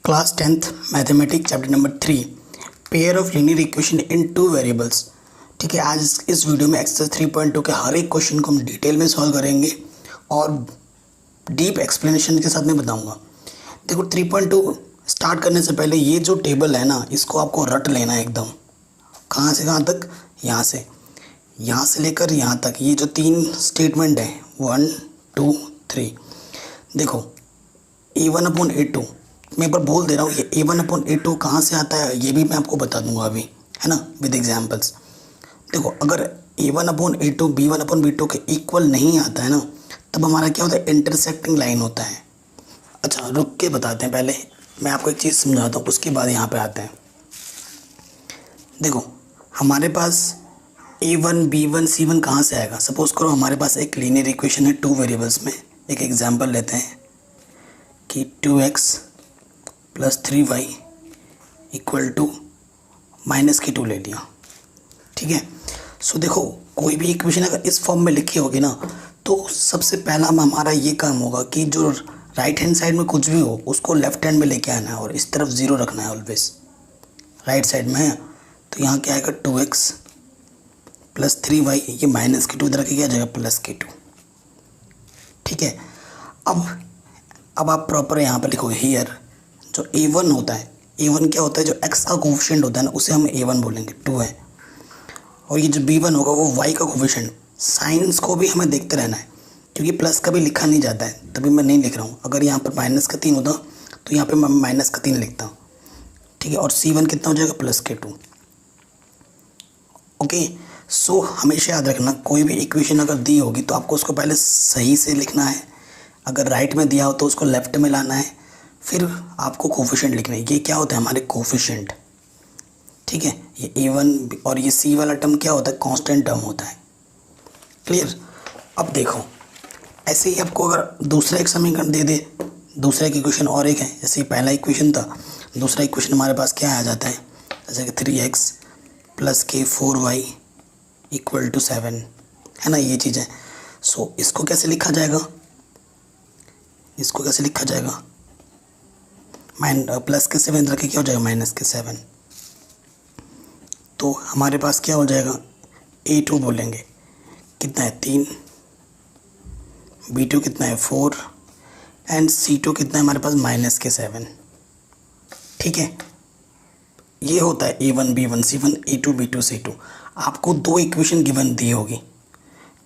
Class 10th mathematics chapter number 3 pair of linear equation in two variables. ठीक है, आज इस वीडियो में एक्सरसाइज 3.2 के हर एक क्वेश्चन को हम डिटेल में सॉल्व करेंगे और डीप एक्सप्लेनेशन के साथ में बताऊंगा। देखो 3.2 स्टार्ट करने से पहले ये जो टेबल है ना, इसको आपको रट लेना है एकदम। कहाँ से कहाँ तक? यहाँ से लेकर यहाँ तक। ये जो तीन स्टेटमेंट है 1 2 3, देखो A1/A2 मैं एक बार बोल दे रहा हूँ। ये A1/A2 कहाँ से आता है ये भी मैं आपको बता दूंगा अभी, है ना, विद एग्जांपल्स। देखो अगर A1/A2 B1/B2 के इक्वल नहीं आता है ना, तब हमारा क्या होता है? इंटरसेक्टिंग लाइन होता है। अच्छा रुक के बताते हैं, पहले मैं आपको एक चीज़ समझाता हूँ, उसके बाद यहाँ पे आते हैं। देखो हमारे पास A1 B1 C1 कहाँ से आएगा? सपोज करो हमारे पास एक लीनियर इक्वेशन है टू वेरिएबल्स में। एक एग्जांपल लेते हैं कि 2x + 3y = -2 ले लिया। ठीक है, सो देखो कोई भी इक्वेशन अगर इस फॉर्म में लिखी होगी ना, तो सबसे पहला हमारा ये काम होगा कि जो राइट हैंड साइड में कुछ भी हो उसको लेफ्ट हैंड में लेके आना है और इस तरफ 0 रखना है ऑलवेज। राइट साइड में है तो यहाँ क्या आएगा? 2x + 3y, ये -2 इधर रखेगा, आ जाएगा +2। ठीक है, अब आप प्रॉपर यहाँ पर लिखोगे हियर जो A1 होता है। A1 क्या होता है? जो x का कोफिशिएंट होता है ना, उसे हम A1 बोलेंगे, 2 है। और ये जो B1 होगा वो y का कोफिशिएंट। साइंस को भी हमें देखते रहना है क्योंकि प्लस का भी लिखा नहीं जाता है, तभी मैं नहीं लिख रहा हूँ। अगर यहाँ पर -3 होता तो यहाँ पे मैं -3 लिखता। ठीक है, और C1 कितना हो जाएगा? +2। ओके, सो हमेशा याद रखना कोई भी इक्वेशन अगर दी होगी तो आपको उसको पहले सही से लिखना है। अगर राइट में दिया हो तो उसको लेफ्ट में लाना है, फिर आपको कोफिशिएंट लिखना है। ये क्या होता है? हमारे कोफिशिएंट। ठीक है, ये A1 और ये C वाला टर्म क्या होता है? कांस्टेंट टर्म होता है। क्लियर? अब देखो ऐसे ही आपको अगर दूसरा एक समीकरण दे दे, दूसरा एक इक्वेशन और एक है, जैसे पहला इक्वेशन था, दूसरा इक्वेशन हमारे पास क्या आ जाता है? जैसे कि 3x + k 4y = 7, है ना, ये चीज़ है। सो इसको कैसे लिखा जाएगा? इसको कैसे लिखा जाएगा? +7 रखे क्या हो जाएगा? -7। तो हमारे पास क्या हो जाएगा? A2 बोलेंगे कितना है? 3, B2 कितना है? 4 एंड C2 कितना है हमारे पास? -7। ठीक है, ये होता है A1 B1 C1 A2 B2 C2। आपको दो इक्वेशन गिवन दी होगी।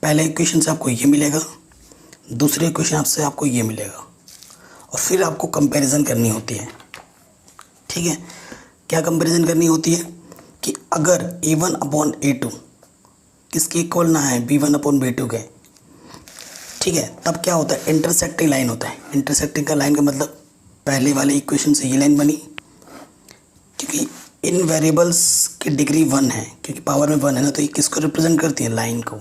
पहले इक्वेशन से आपको ये मिलेगा, दूसरे इक्वेशन से आपको ये मिलेगा, और फिर आपको कंपैरिजन करनी होती है। ठीक है, क्या कंपैरिजन करनी होती है कि अगर A1/A2 किसके इक्वल ना है? B1/B2 के। ठीक है, तब क्या होता है? इंटरसेक्टिंग लाइन होता है। इंटरसेक्टिंग का लाइन का मतलब पहले वाले इक्वेशन से ये लाइन बनी, क्योंकि इन वेरिएबल्स की डिग्री 1 है, क्योंकि पावर में 1 है ना, तो ये किसको रिप्रेजेंट करती है? लाइन को।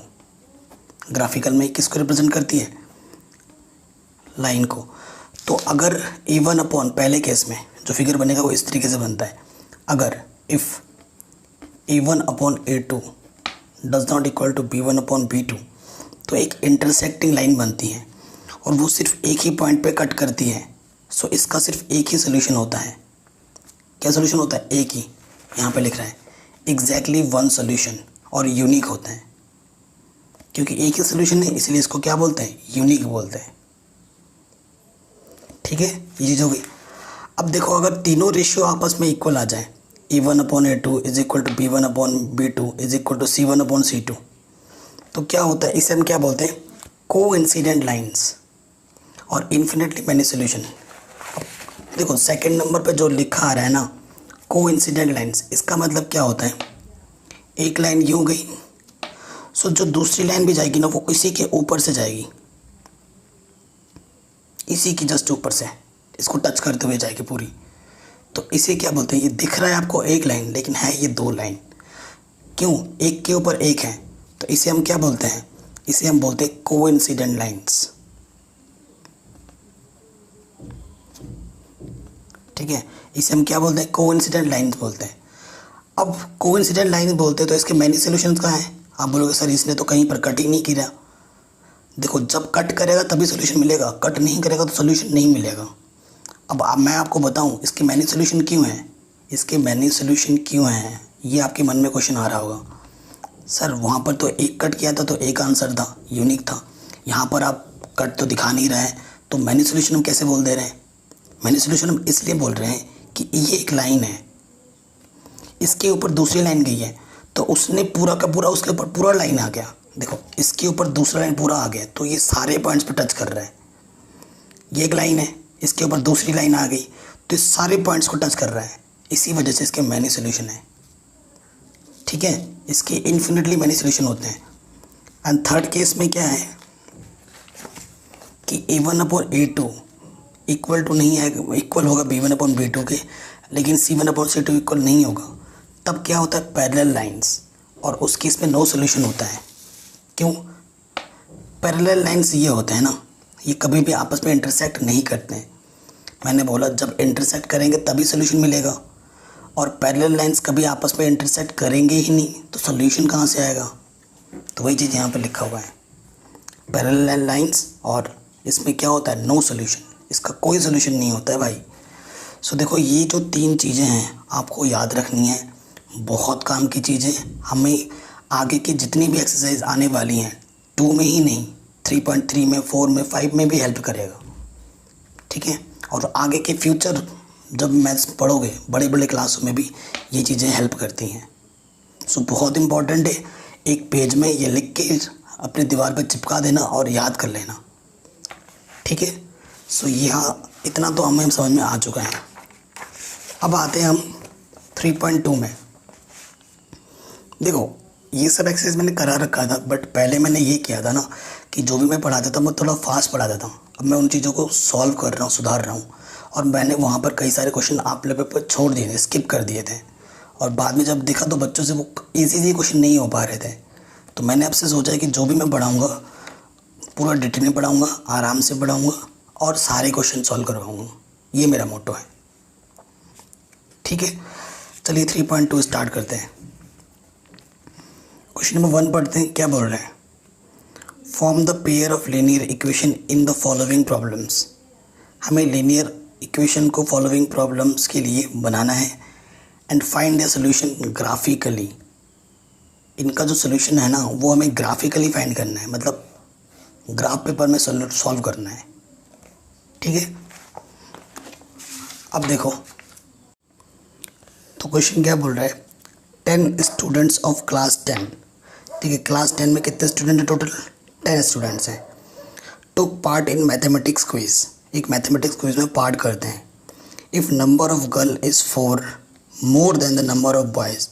ग्राफिकल में किसको रिप्रेजेंट करती है? लाइन को। तो अगर A1 पहले केस में जो फिगर बनेगा वो इस तरीके से बनता है। अगर if A1/A2 does not equal to B1/B2, तो एक इंटरसेक्टिंग लाइन बनती है और वो सिर्फ एक ही पॉइंट पे कट करती है। सो इसका सिर्फ एक ही सोल्यूशन होता है। क्या सोल्यूशन होता है? एक ही। यहाँ पे लिख रहा है एग्जैक्टली 1 सोल्यूशन, और यूनिक होता है क्योंकि एक ही सोल्यूशन है, इसलिए इसको क्या बोलते हैं? यूनिक बोलते हैं। ठीक है, ये चीज़ हो गई। अब देखो अगर तीनों रेशियो आपस में इक्वल आ जाए, A1/A2 = B1/B2 = C1/C2, तो क्या होता है? इसे हम क्या बोलते हैं? कोइंसिडेंट लाइंस और इन्फिनिटली मैनी सोल्यूशन। देखो सेकंड नंबर पे जो लिखा आ रहा है ना, कोइंसिडेंट लाइंस, इसका मतलब क्या होता है? एक लाइन यूँ गई, सो जो दूसरी लाइन भी जाएगी ना वो इसी के ऊपर से जाएगी, इसी की जस्ट ऊपर से, इसको टच करते हुए जाएगी पूरी। तो इसे क्या बोलते हैं? ये दिख रहा है आपको एक लाइन, लेकिन है ये 2 लाइन। क्यों? एक के ऊपर एक है, तो इसे हम क्या बोलते हैं? इसे हम बोलते हैं कोइंसिडेंट लाइंस। ठीक है, इसे हम क्या बोलते हैं? कोइंसिडेंट लाइंस बोलते हैं। अब कोइंसिडेंट लाइंस बोलते हैं तो इसके मैनी सोल्यूशंस कहाँ हैं? आप बोलोगे सर इसने तो कहीं पर कट ही नहीं किया। देखो जब कट करेगा तभी सोल्यूशन मिलेगा, कट नहीं करेगा तो सोल्यूशन नहीं मिलेगा। अब मैं आपको बताऊं इसके मैनी सोल्यूशन क्यों हैं, इसके मैनी सोल्यूशन क्यों हैं, ये आपके मन में क्वेश्चन आ रहा होगा। सर वहाँ पर तो एक कट किया था तो एक आंसर था, यूनिक था, यहाँ पर आप कट तो दिखा नहीं रहे हैं, तो मैनी सोल्यूशन हम कैसे बोल दे रहे हैं। मैनी सोल्यूशन हम इसलिए बोल रहे हैं कि ये एक लाइन है, इसके ऊपर दूसरी लाइन गई है, तो उसने पूरा का पूरा उसके ऊपर पूरा लाइन आ गया। देखो इसके ऊपर दूसरा लाइन पूरा आ गया, तो ये सारे पॉइंट्स पे टच कर रहा है। ये एक लाइन है, इसके ऊपर दूसरी लाइन आ गई, तो इस सारे पॉइंट्स को टच कर रहा है, इसी वजह से इसके मैनी सोल्यूशन है। ठीक है, इसके इन्फिनिटली मैनी सोल्यूशन होते हैं। एंड थर्ड केस में क्या है कि A1/A2 इक्वल टू नहीं है, इक्वल होगा B1/B2 के, लेकिन C1/C2 इक्वल नहीं होगा। तब क्या होता है, पैरेलल लाइंस, और उस केस में नो सोल्यूशन होता है। क्यों, पैरेलल लाइंस ये होते हैं ना, ये कभी भी आपस में इंटरसेक्ट नहीं करते हैं। मैंने बोला जब इंटरसेक्ट करेंगे तभी सोल्यूशन मिलेगा, और पैरेलल लाइंस कभी आपस में इंटरसेक्ट करेंगे ही नहीं, तो सोल्यूशन कहाँ से आएगा। तो वही चीज़ यहाँ पर लिखा हुआ है, पैरेलल लाइंस, और इसमें क्या होता है, नो सोल्यूशन, इसका कोई सोल्यूशन नहीं होता है भाई। सो देखो ये जो 3 चीज़ें हैं आपको याद रखनी है, बहुत काम की चीज़ें, हमें आगे की जितनी भी एक्सरसाइज आने वाली हैं 2 में ही नहीं, 3.3 में, 4 में, 5 में भी हेल्प करेगा। ठीक है, और आगे के फ्यूचर जब मैथ्स पढ़ोगे बड़े बड़े क्लासों में भी ये चीज़ें हेल्प करती हैं। सो बहुत इम्पॉर्टेंट है, एक पेज में ये लिख के अपने दीवार पर चिपका देना और याद कर लेना। ठीक है, सो यहाँ इतना तो हमें समझ में आ चुका है। अब आते हैं हम 3.2 में। देखो ये सब एक्सरसाइज मैंने करा रखा था, बट पहले मैंने ये किया था ना कि जो भी मैं पढ़ाता था मैं थोड़ा फास्ट पढ़ाता था। अब मैं उन चीज़ों को सॉल्व कर रहा हूँ, सुधार रहा हूँ, और मैंने वहाँ पर कई सारे क्वेश्चन आप लेवल पर छोड़ दिए थे, स्किप कर दिए थे, और बाद में जब देखा तो बच्चों से वो ईजी क्वेश्चन नहीं हो पा रहे थे। तो मैंने आपसे सोचा है कि जो भी मैं पढ़ाऊँगा पूरा डिटेल में पढ़ाऊँगा, आराम से पढ़ाऊँगा, और सारे क्वेश्चन सॉल्व करवाऊँगा। ये मेरा मोटो है। ठीक है, चलिए 3.2 स्टार्ट करते हैं। क्वेश्चन नंबर 1 पढ़ते हैं, क्या बोल रहे हैं, form the pair of linear equation in the following problems. हमें लीनियर इक्वेशन को फॉलोइंग प्रॉब्लम्स के लिए बनाना है, and find the solution graphically. इनका जो सोल्यूशन है ना वो हमें ग्राफिकली फाइंड करना है, मतलब ग्राफ पेपर में सॉल्व करना है। ठीक है, अब देखो तो क्वेश्चन क्या बोल रहा है, 10 स्टूडेंट्स ऑफ क्लास 10। ठीक है, क्लास 10 में कितने स्टूडेंट हैं, टोटल 10 स्टूडेंट्स हैं। Took part in mathematics quiz, एक मैथमेटिक्स क्विज में पार्ट करते हैं। If number of girl is 4 more than the number of boys,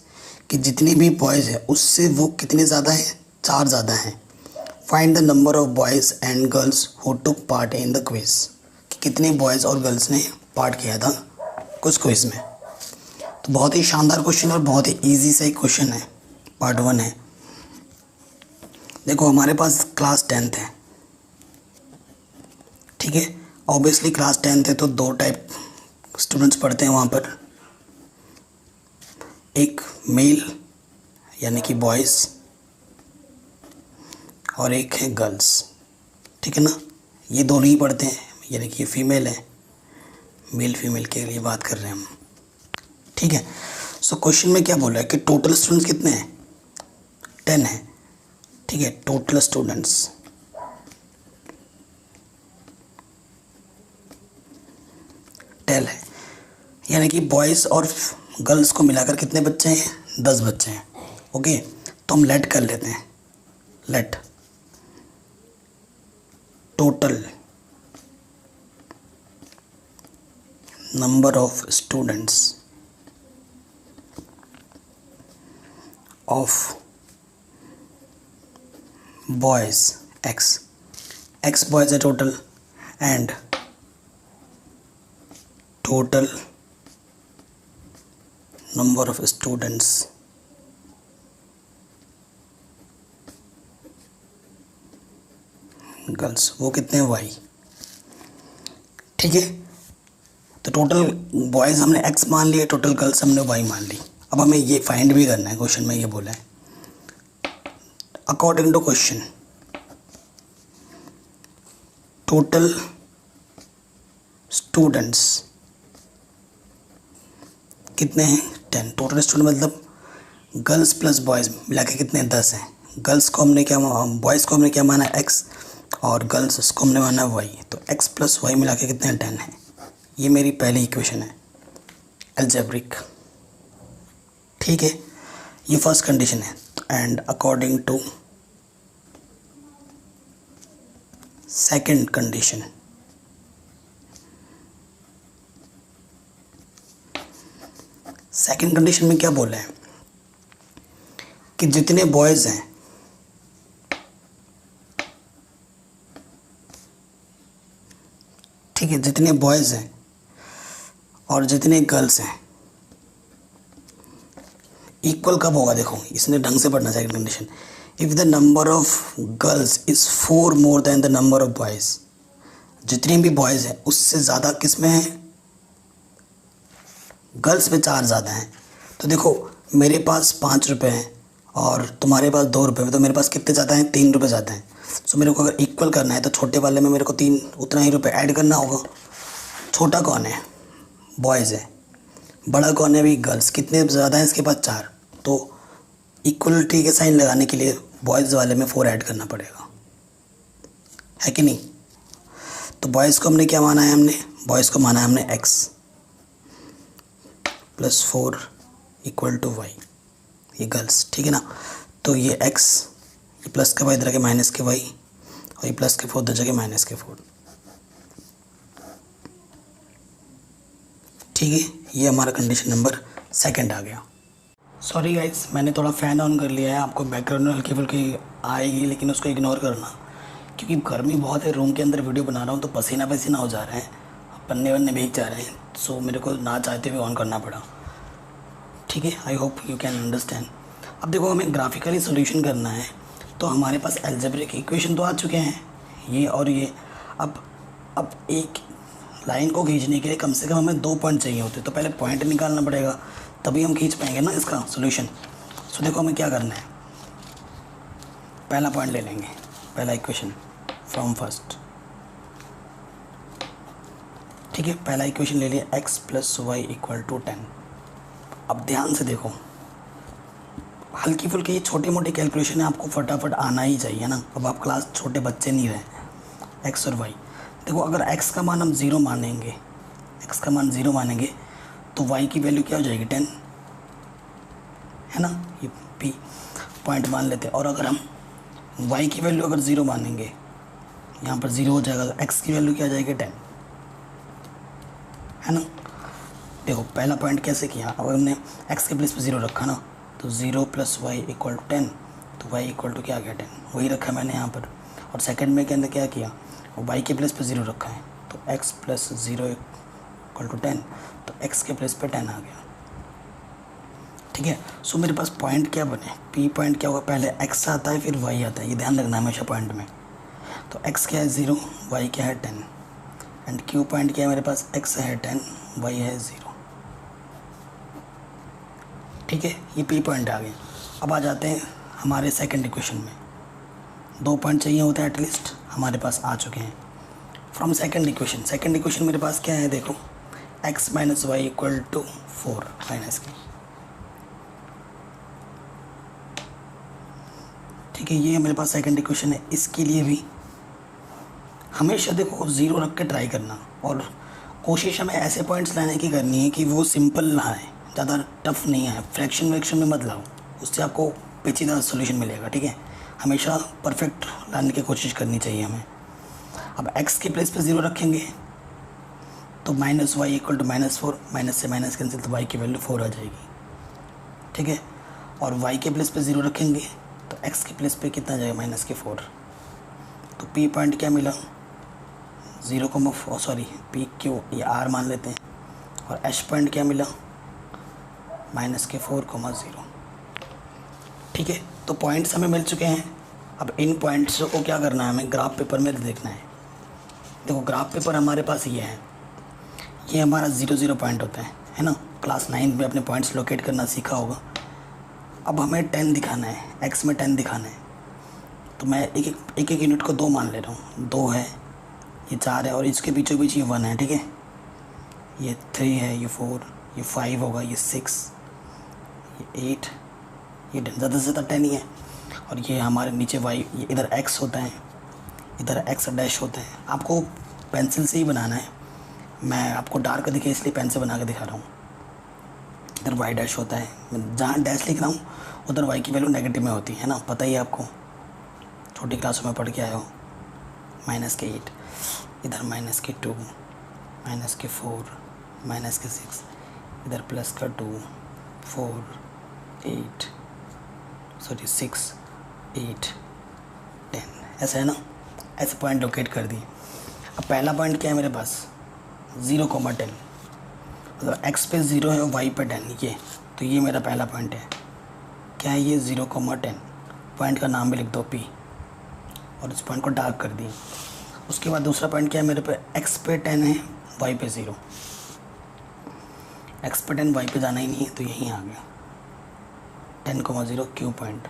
कि जितनी भी बॉयज़ है उससे वो कितने ज़्यादा है, 4 ज़्यादा हैं। Find the number of boys and girls who took part in the quiz, कि कितने बॉयज़ और गर्ल्स ने पार्ट किया था कुछ क्विज में। तो बहुत ही शानदार क्वेश्चन और बहुत ही ईजी सा एक क्वेश्चन है, पार्ट 1 है। देखो हमारे पास क्लास 10th है। ठीक है, ऑब्वियसली क्लास 10th है तो 2 टाइप स्टूडेंट्स पढ़ते हैं वहाँ पर, एक मेल यानी कि बॉयज़ और एक है गर्ल्स। ठीक है ना, ये दोनों ही पढ़ते हैं, यानी कि ये फीमेल है, मेल फीमेल के लिए बात कर रहे हैं हम। ठीक है, सो क्वेश्चन में क्या बोल रहा है कि टोटल स्टूडेंट्स कितने हैं, 10 हैं। ठीक है, टोटल स्टूडेंट्स 10 है, यानी कि बॉयज़ और गर्ल्स को मिलाकर कितने बच्चे हैं, 10 बच्चे हैं। ओके, तो हम लेट कर लेते हैं, let total number of students of boys x boys है total, and total number of students girls, वो कितने हैं, y। ठीक है, तो टोटल बॉयज़ हमने x मान लिया, टोटल गर्ल्स हमने y मान ली। अब हमें ये फाइंड भी करना है, क्वेश्चन में ये बोला है according to question total students कितने हैं 10। टोटल स्टूडेंट मतलब गर्ल्स प्लस बॉयज़ मिला के कितने 10 हैं। गर्ल्स को हमने क्या बॉयज़ को हमने क्या माना x और गर्ल्स को हमने माना y, तो x प्लस वाई मिला के कितने 10 हैं। ये मेरी पहली इक्वेशन है अलजेब्रिक, ठीक है। ये फर्स्ट कंडीशन है। And according to second condition, second condition में क्या बोला है कि जितने बॉयज़ हैं ठीक है, जितने बॉयज़ हैं और जितने गर्ल्स हैं इक्वल कब होगा। देखो इसने ढंग से पढ़ना second condition, if the number of girls is 4 more than the number of boys, जितने भी बॉयज़ हैं उससे ज़्यादा किस में है, गर्ल्स में 4 ज़्यादा हैं। तो देखो मेरे पास 5 रुपये हैं और तुम्हारे पास 2 रुपये, तो मेरे पास कितने ज़्यादा हैं 3 रुपये ज़्यादा हैं। सो मेरे को अगर इक्वल करना है तो छोटे वाले में मेरे को 3 उतना ही रुपये ऐड करना होगा। छोटा कौन है, बॉयज़ है, बड़ा कौन है भी गर्ल्स, कितने ज़्यादा हैं इसके पास 4, तो इक्वलिटी के साइन लगाने के लिए बॉयज़ वाले में 4 ऐड करना पड़ेगा, है कि नहीं। तो बॉयज़ को हमने क्या माना है, हमने बॉयज़ को माना है हमने x plus 4 equal to y, ये गर्ल्स, ठीक है ना। तो ये x, ये प्लस के y इधर के माइनस के y और ये प्लस के 4 इधर के माइनस के 4, ठीक है। ये हमारा कंडीशन नंबर सेकंड आ गया। सॉरी गाइस, मैंने थोड़ा फ़ैन ऑन कर लिया है, आपको बैकग्राउंड में हल्की फुल्की आएगी लेकिन उसको इग्नोर करना, क्योंकि गर्मी बहुत है। रूम के अंदर वीडियो बना रहा हूँ तो पसीना पसीना हो जा रहे हैं, पन्ने वन्ने भीग जा रहे हैं, सो मेरे को ना चाहते हुए ऑन करना पड़ा, ठीक है। I hope you can understand. अब देखो हमें ग्राफिकली सोल्यूशन करना है, तो हमारे पास अलजेब्रिक इक्वेशन तो आ चुके हैं, ये और ये। अब एक लाइन को खींचने के लिए कम से कम हमें 2 पॉइंट चाहिए होते, तो पहले पॉइंट निकालना पड़ेगा तभी हम खींच पाएंगे ना इसका सॉल्यूशन। सो देखो हमें क्या करना है, पहला पॉइंट ले लेंगे, पहला इक्वेशन फ्रॉम फर्स्ट, ठीक है। पहला इक्वेशन ले लिया x plus y equal to 10। अब ध्यान से देखो, हल्की फुल्की ये छोटी मोटी कैलकुलेशन है, आपको फटाफट आना ही चाहिए ना। अब आप क्लास छोटे बच्चे नहीं रहे। x और y, देखो अगर x का मान हम 0 मानेंगे, x का मान 0 मानेंगे तो y की वैल्यू क्या हो जाएगी 10, है ना। ये p पॉइंट मान लेते हैं। और अगर हम y की वैल्यू अगर 0 मानेंगे, यहाँ पर 0 हो जाएगा, तो x की वैल्यू क्या आ जाएगी 10, है ना। देखो पहला पॉइंट कैसे किया, अब हमने x के प्लेस पे 0 रखा ना, तो 0 प्लस वाई इक्वल टू 10, तो y इक्वल टू क्या आ गया 10, वही रखा मैंने यहाँ पर। और सेकंड में के अंदर क्या किया, y के प्लेस पे 0 रखा है, तो x प्लस 0 इक्वल टू 10, तो x के प्लेस पे 10 आ गया, ठीक है। सो मेरे पास पॉइंट क्या बने, p पॉइंट क्या होगा, पहले x आता है फिर y आता है, ये ध्यान रखना हमेशा पॉइंट में। तो x क्या है 0, y क्या है 10, एंड q पॉइंट क्या है मेरे पास, x है 10, y है 0, ठीक है। ये p पॉइंट आ गए। अब आ जाते हैं हमारे सेकंड इक्वेशन में, 2 पॉइंट चाहिए होते हैं एटलीस्ट, हमारे पास आ चुके हैं from second equation. Second equation मेरे पास क्या है, देखो x minus y equal to 4 minus की, ठीक है। ये मेरे पास सेकंड इक्वेशन है। इसके लिए भी हमेशा देखो 0 रख के ट्राई करना, और कोशिश हमें ऐसे पॉइंट्स लाने की करनी है कि वो सिंपल ना आए, ज़्यादा टफ नहीं आए, फ्रैक्शन वैक्शन में मत लाओ, उससे आपको पेचीदा सोल्यूशन मिलेगा, ठीक है। हमेशा परफेक्ट लाने की कोशिश करनी चाहिए हमें। अब x के प्लेस पे 0 रखेंगे तो minus y equal to -4, minus से माइनस कैंसिल, तो y की वैल्यू 4 आ जाएगी, ठीक है। और y के प्लेस पे 0 रखेंगे तो x के प्लेस पे कितना आ जाएगा, -4। तो p पॉइंट क्या मिला, 0, सॉरी p क्यू, ये r मान लेते हैं, और h पॉइंट क्या मिला, -4,0, ठीक है। तो पॉइंट्स हमें मिल चुके हैं। अब इन पॉइंट्स को क्या करना है, हमें ग्राफ पेपर में देखना है। देखो ग्राफ पेपर हमारे पास ये है, ये हमारा 0 पॉइंट होता है ना। क्लास 9 में अपने पॉइंट्स लोकेट करना सीखा होगा। अब हमें 10 दिखाना है, x में 10 दिखाना है, तो मैं एक यूनिट को 2 मान ले रहा हूँ। 2 है, ये 4 है, और इसके बीचों बीच ये 1 है, ठीक है। ये 3 है, ये 4, ये 5 होगा, ये 6, ये 8, ये 10, ज़्यादा से ज़्यादा 10 ही है। और ये हमारे नीचे y, ये इधर x होता है, इधर x डैश होता है। आपको पेंसिल से ही बनाना है, मैं आपको डार्क दिखे इसलिए पेन से बना के दिखा रहा हूँ। इधर y डैश होता है, मैं जहाँ डैश लिख रहा हूँ उधर y की वैल्यू नेगेटिव में होती है ना, पता ही है आपको, छोटी क्लासों में पढ़ के आए हो। -8, इधर -2, -4, -6, इधर +2, 4, 8, 6, 8, 10, ऐसा है ना। ऐसे पॉइंट लोकेट कर दिए। अब पहला पॉइंट क्या है मेरे पास, 0,10, मतलब x पे 0 है और y पे 10, ये तो ये मेरा पहला पॉइंट है। क्या है ये, 0,10। पॉइंट का नाम भी लिख दो P, और इस पॉइंट को डार्क कर दिए। उसके बाद दूसरा पॉइंट क्या है मेरे पे, x पे 10 है, y पे 0, x पे 10 y पे जाना ही नहीं है तो यहीं आ गया 10,0 Q पॉइंट।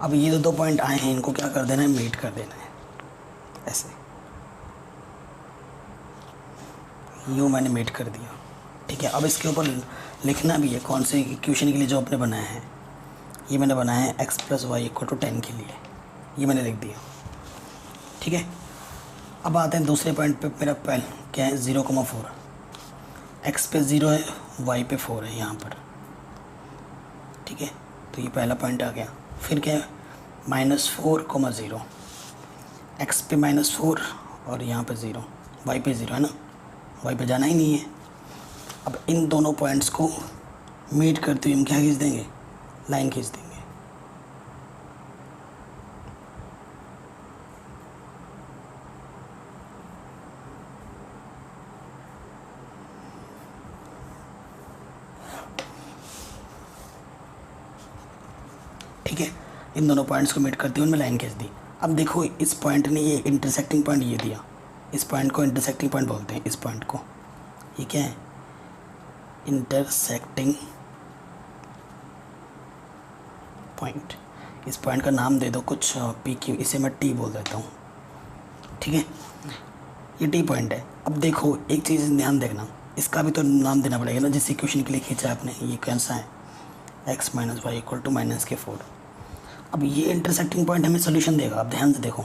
अब ये दो पॉइंट आए हैं, इनको क्या कर देना है, मीट कर देना है ऐसे, यूँ मैंने मीट कर दिया। ठीक है, अब इसके ऊपर लिखना भी है कौन से इक्वेशन के लिए जो आपने बनाया है। ये मैंने बनाया है x + y = 10 के लिए, ये मैंने लिख दिया। ठीक है, अब आते हैं दूसरे पॉइंट पे। मेरा पहले क्या है, 0,4, x पे 0 है, y पे 4 है यहाँ पर। ठीक है, तो ये पहला पॉइंट आ गया। फिर क्या है, -4,0, x पे -4 और यहाँ पे 0, y पे 0 है ना, y पे जाना ही नहीं है। अब इन दोनों पॉइंट्स को मीट करते हुए हम क्या खींच देंगे, लाइन खींच देंगे। ठीक है, इन दोनों पॉइंट्स को मीट करते हुए उनमें लाइन खींच दी। अब देखो इस पॉइंट ने ये इंटरसेक्टिंग पॉइंट ये दिया, इस पॉइंट को इंटरसेक्टिंग पॉइंट बोलते हैं। इस पॉइंट को, ये क्या है, इंटरसेक्टिंग पॉइंट। इस पॉइंट का नाम दे दो कुछ PQ, इसे मैं T बोल देता हूँ। ठीक है, ये T पॉइंट है। अब देखो एक चीज़ ध्यान देखना, इसका भी तो नाम देना पड़ेगा ना जिस इक्वेशन के लिए खींचा आपने। ये कैसा है, x - y = -4। अब ये इंटरसेक्टिंग पॉइंट हमें सोल्यूशन देगा। अब ध्यान से देखो,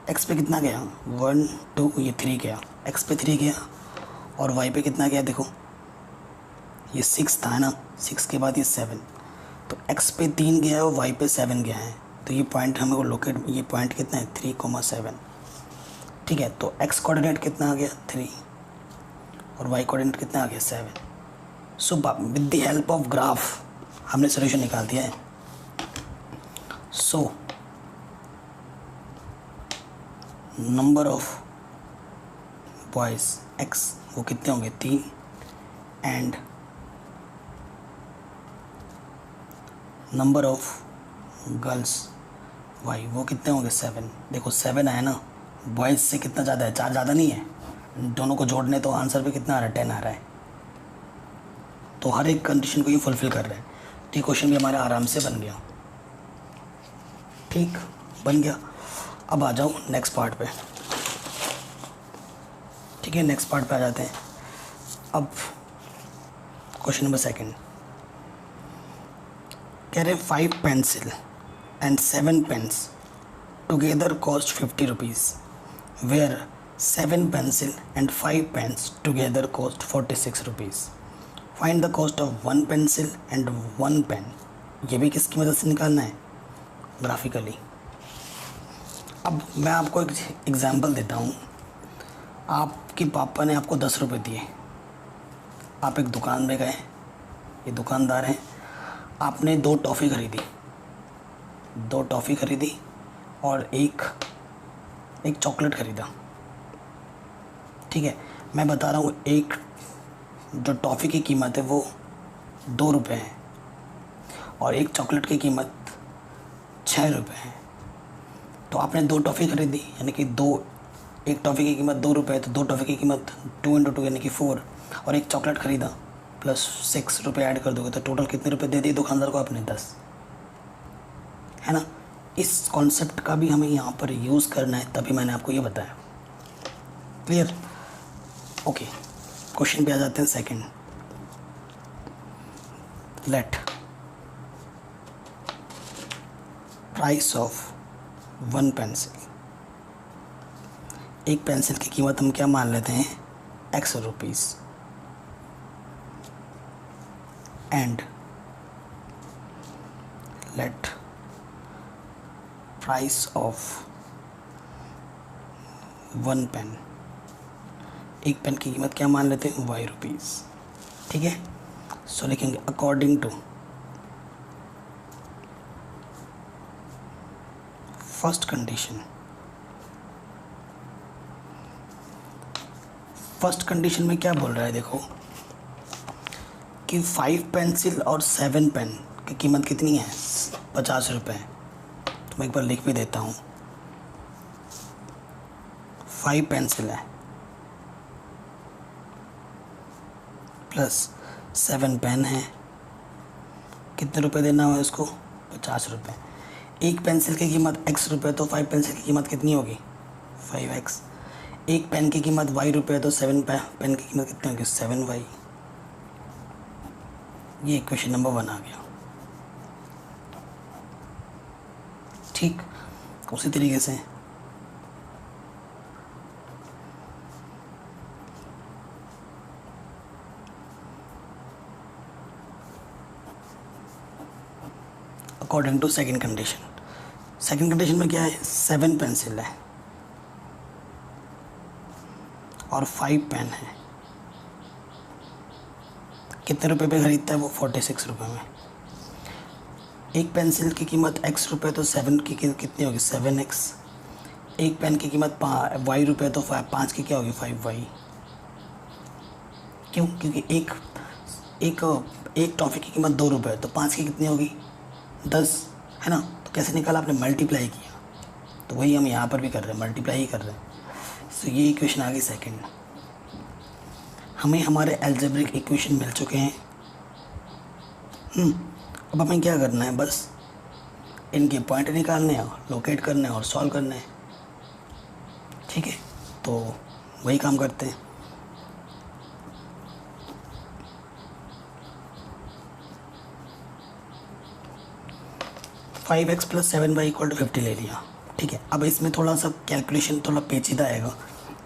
x पे कितना गया, 1, 2, ये 3 गया, x पे 3 गया, और y पे कितना गया, देखो ये 6 था ना, 6 के बाद ये 7, तो x पे 3 गया है और y पे 7 गया है। तो ये पॉइंट हमें को लोकेट, ये पॉइंट कितना है, 3,7। ठीक है, तो x कोऑर्डिनेट कितना आ गया, 3, और y कोऑर्डिनेट कितना आ गया, 7। So with the help of graph हमने सोल्यूशन निकाल दिया है। So number of boys x वो कितने होंगे, 3, and number of girls y वो कितने होंगे, 7। देखो 7 आया ना, बॉयज़ से कितना ज़्यादा है, 4 ज़्यादा नहीं है, दोनों को जोड़ने तो आंसर पे कितना आ रहा है, 10 आ रहा है। तो हर एक कंडीशन को ये फुलफिल कर रहा है। ठीक, क्वेश्चन भी हमारा आराम से बन गया। ठीक, बन गया। अब आ जाओ नेक्स्ट पार्ट पे। ठीक है, नेक्स्ट पार्ट पे आ जाते हैं। अब क्वेश्चन नंबर 2 कह रहे 5 pencil and 7 pens together cost 50 rupees, where 7 pencil and 5 pens together cost 46 rupees. Find the cost of 1 pencil and 1 pen. ये भी किसकी मदद से निकालना है, ग्राफिकली। अब मैं आपको एक एग्जांपल देता हूँ। आपके पापा ने आपको 10 रुपये दिए, आप एक दुकान में गए, ये दुकानदार हैं, आपने 2 टॉफ़ी खरीदी, 2 टॉफ़ी खरीदी और एक चॉकलेट ख़रीदा। ठीक है, मैं बता रहा हूँ, एक जो टॉफ़ी की कीमत है वो 2 रुपये है और एक चॉकलेट की कीमत 6 रुपये है। तो आपने 2 टॉफ़ी खरीदी, यानी कि एक टॉफ़ी की कीमत 2 रुपये है, तो 2 टॉफ़ी की कीमत 2 × 2 यानी कि 4, और एक चॉकलेट ख़रीदा प्लस 6 रुपये ऐड कर दोगे तो टोटल कितने रुपए दे दिए दुकानदार को आपने, 10, है ना। इस कॉन्सेप्ट का भी हमें यहाँ पर यूज़ करना है, तभी मैंने आपको ये बताया। Clear, okay. क्वेश्चन पे आ जाते हैं 2। Let price of one pencil, एक पेंसिल की कीमत हम क्या मान लेते हैं, x rupees, and let price of one pen, एक पेन की कीमत क्या मान लेते हैं, वाई रुपीज़। ठीक है, सो लिखेंगे according to first condition. First condition में क्या बोल रहा है, देखो कि 5 पेंसिल और 7 पेन की कीमत कितनी है, 50 रुपये। तो मैं एक बार लिख भी देता हूँ, 5 पेंसिल है प्लस 7 पेन है, कितने रुपए देना है उसको, 50 रुपये। एक पेंसिल की कीमत x रुपये, तो 5 पेंसिल की कीमत कितनी होगी, 5x। एक पेन की कीमत y रुपये, तो 7 पेन की कीमत कितनी होगी, 7y। ये इक्वेशन नंबर 1 आ गया। ठीक, उसी तरीके से according to second condition. Second condition में क्या है, 7 पेंसिल है और 5 पेन है, कितने रुपए पे ख़रीदता है वो, 46 रुपये में। एक पेंसिल की कीमत x रुपये, तो 7 की कितनी होगी, 7x। एक पेन की कीमत y रुपये, तो 5 की क्या होगी, 5y। क्यों, क्योंकि एक टॉफ़ी की कीमत 2 रुपये, तो 5 की कितनी होगी, 10, है ना। तो कैसे निकाला, आपने मल्टीप्लाई किया। तो वही हम यहाँ पर भी कर रहे हैं, मल्टीप्लाई ही कर रहे हैं। सो ये इक्वेशन आ गई सेकेंड। हमें हमारे एल्जेब्रिक इक्वेशन मिल चुके हैं। अब हमें क्या करना है, बस इनके पॉइंट निकालने हैं, लोकेट करने हैं और सॉल्व करने हैं। ठीक है, तो वही काम करते हैं। Five x plus 7y equal to 50 ले लिया। ठीक है, अब इसमें थोड़ा सा कैलकुलेशन थोड़ा पेचीदा आएगा,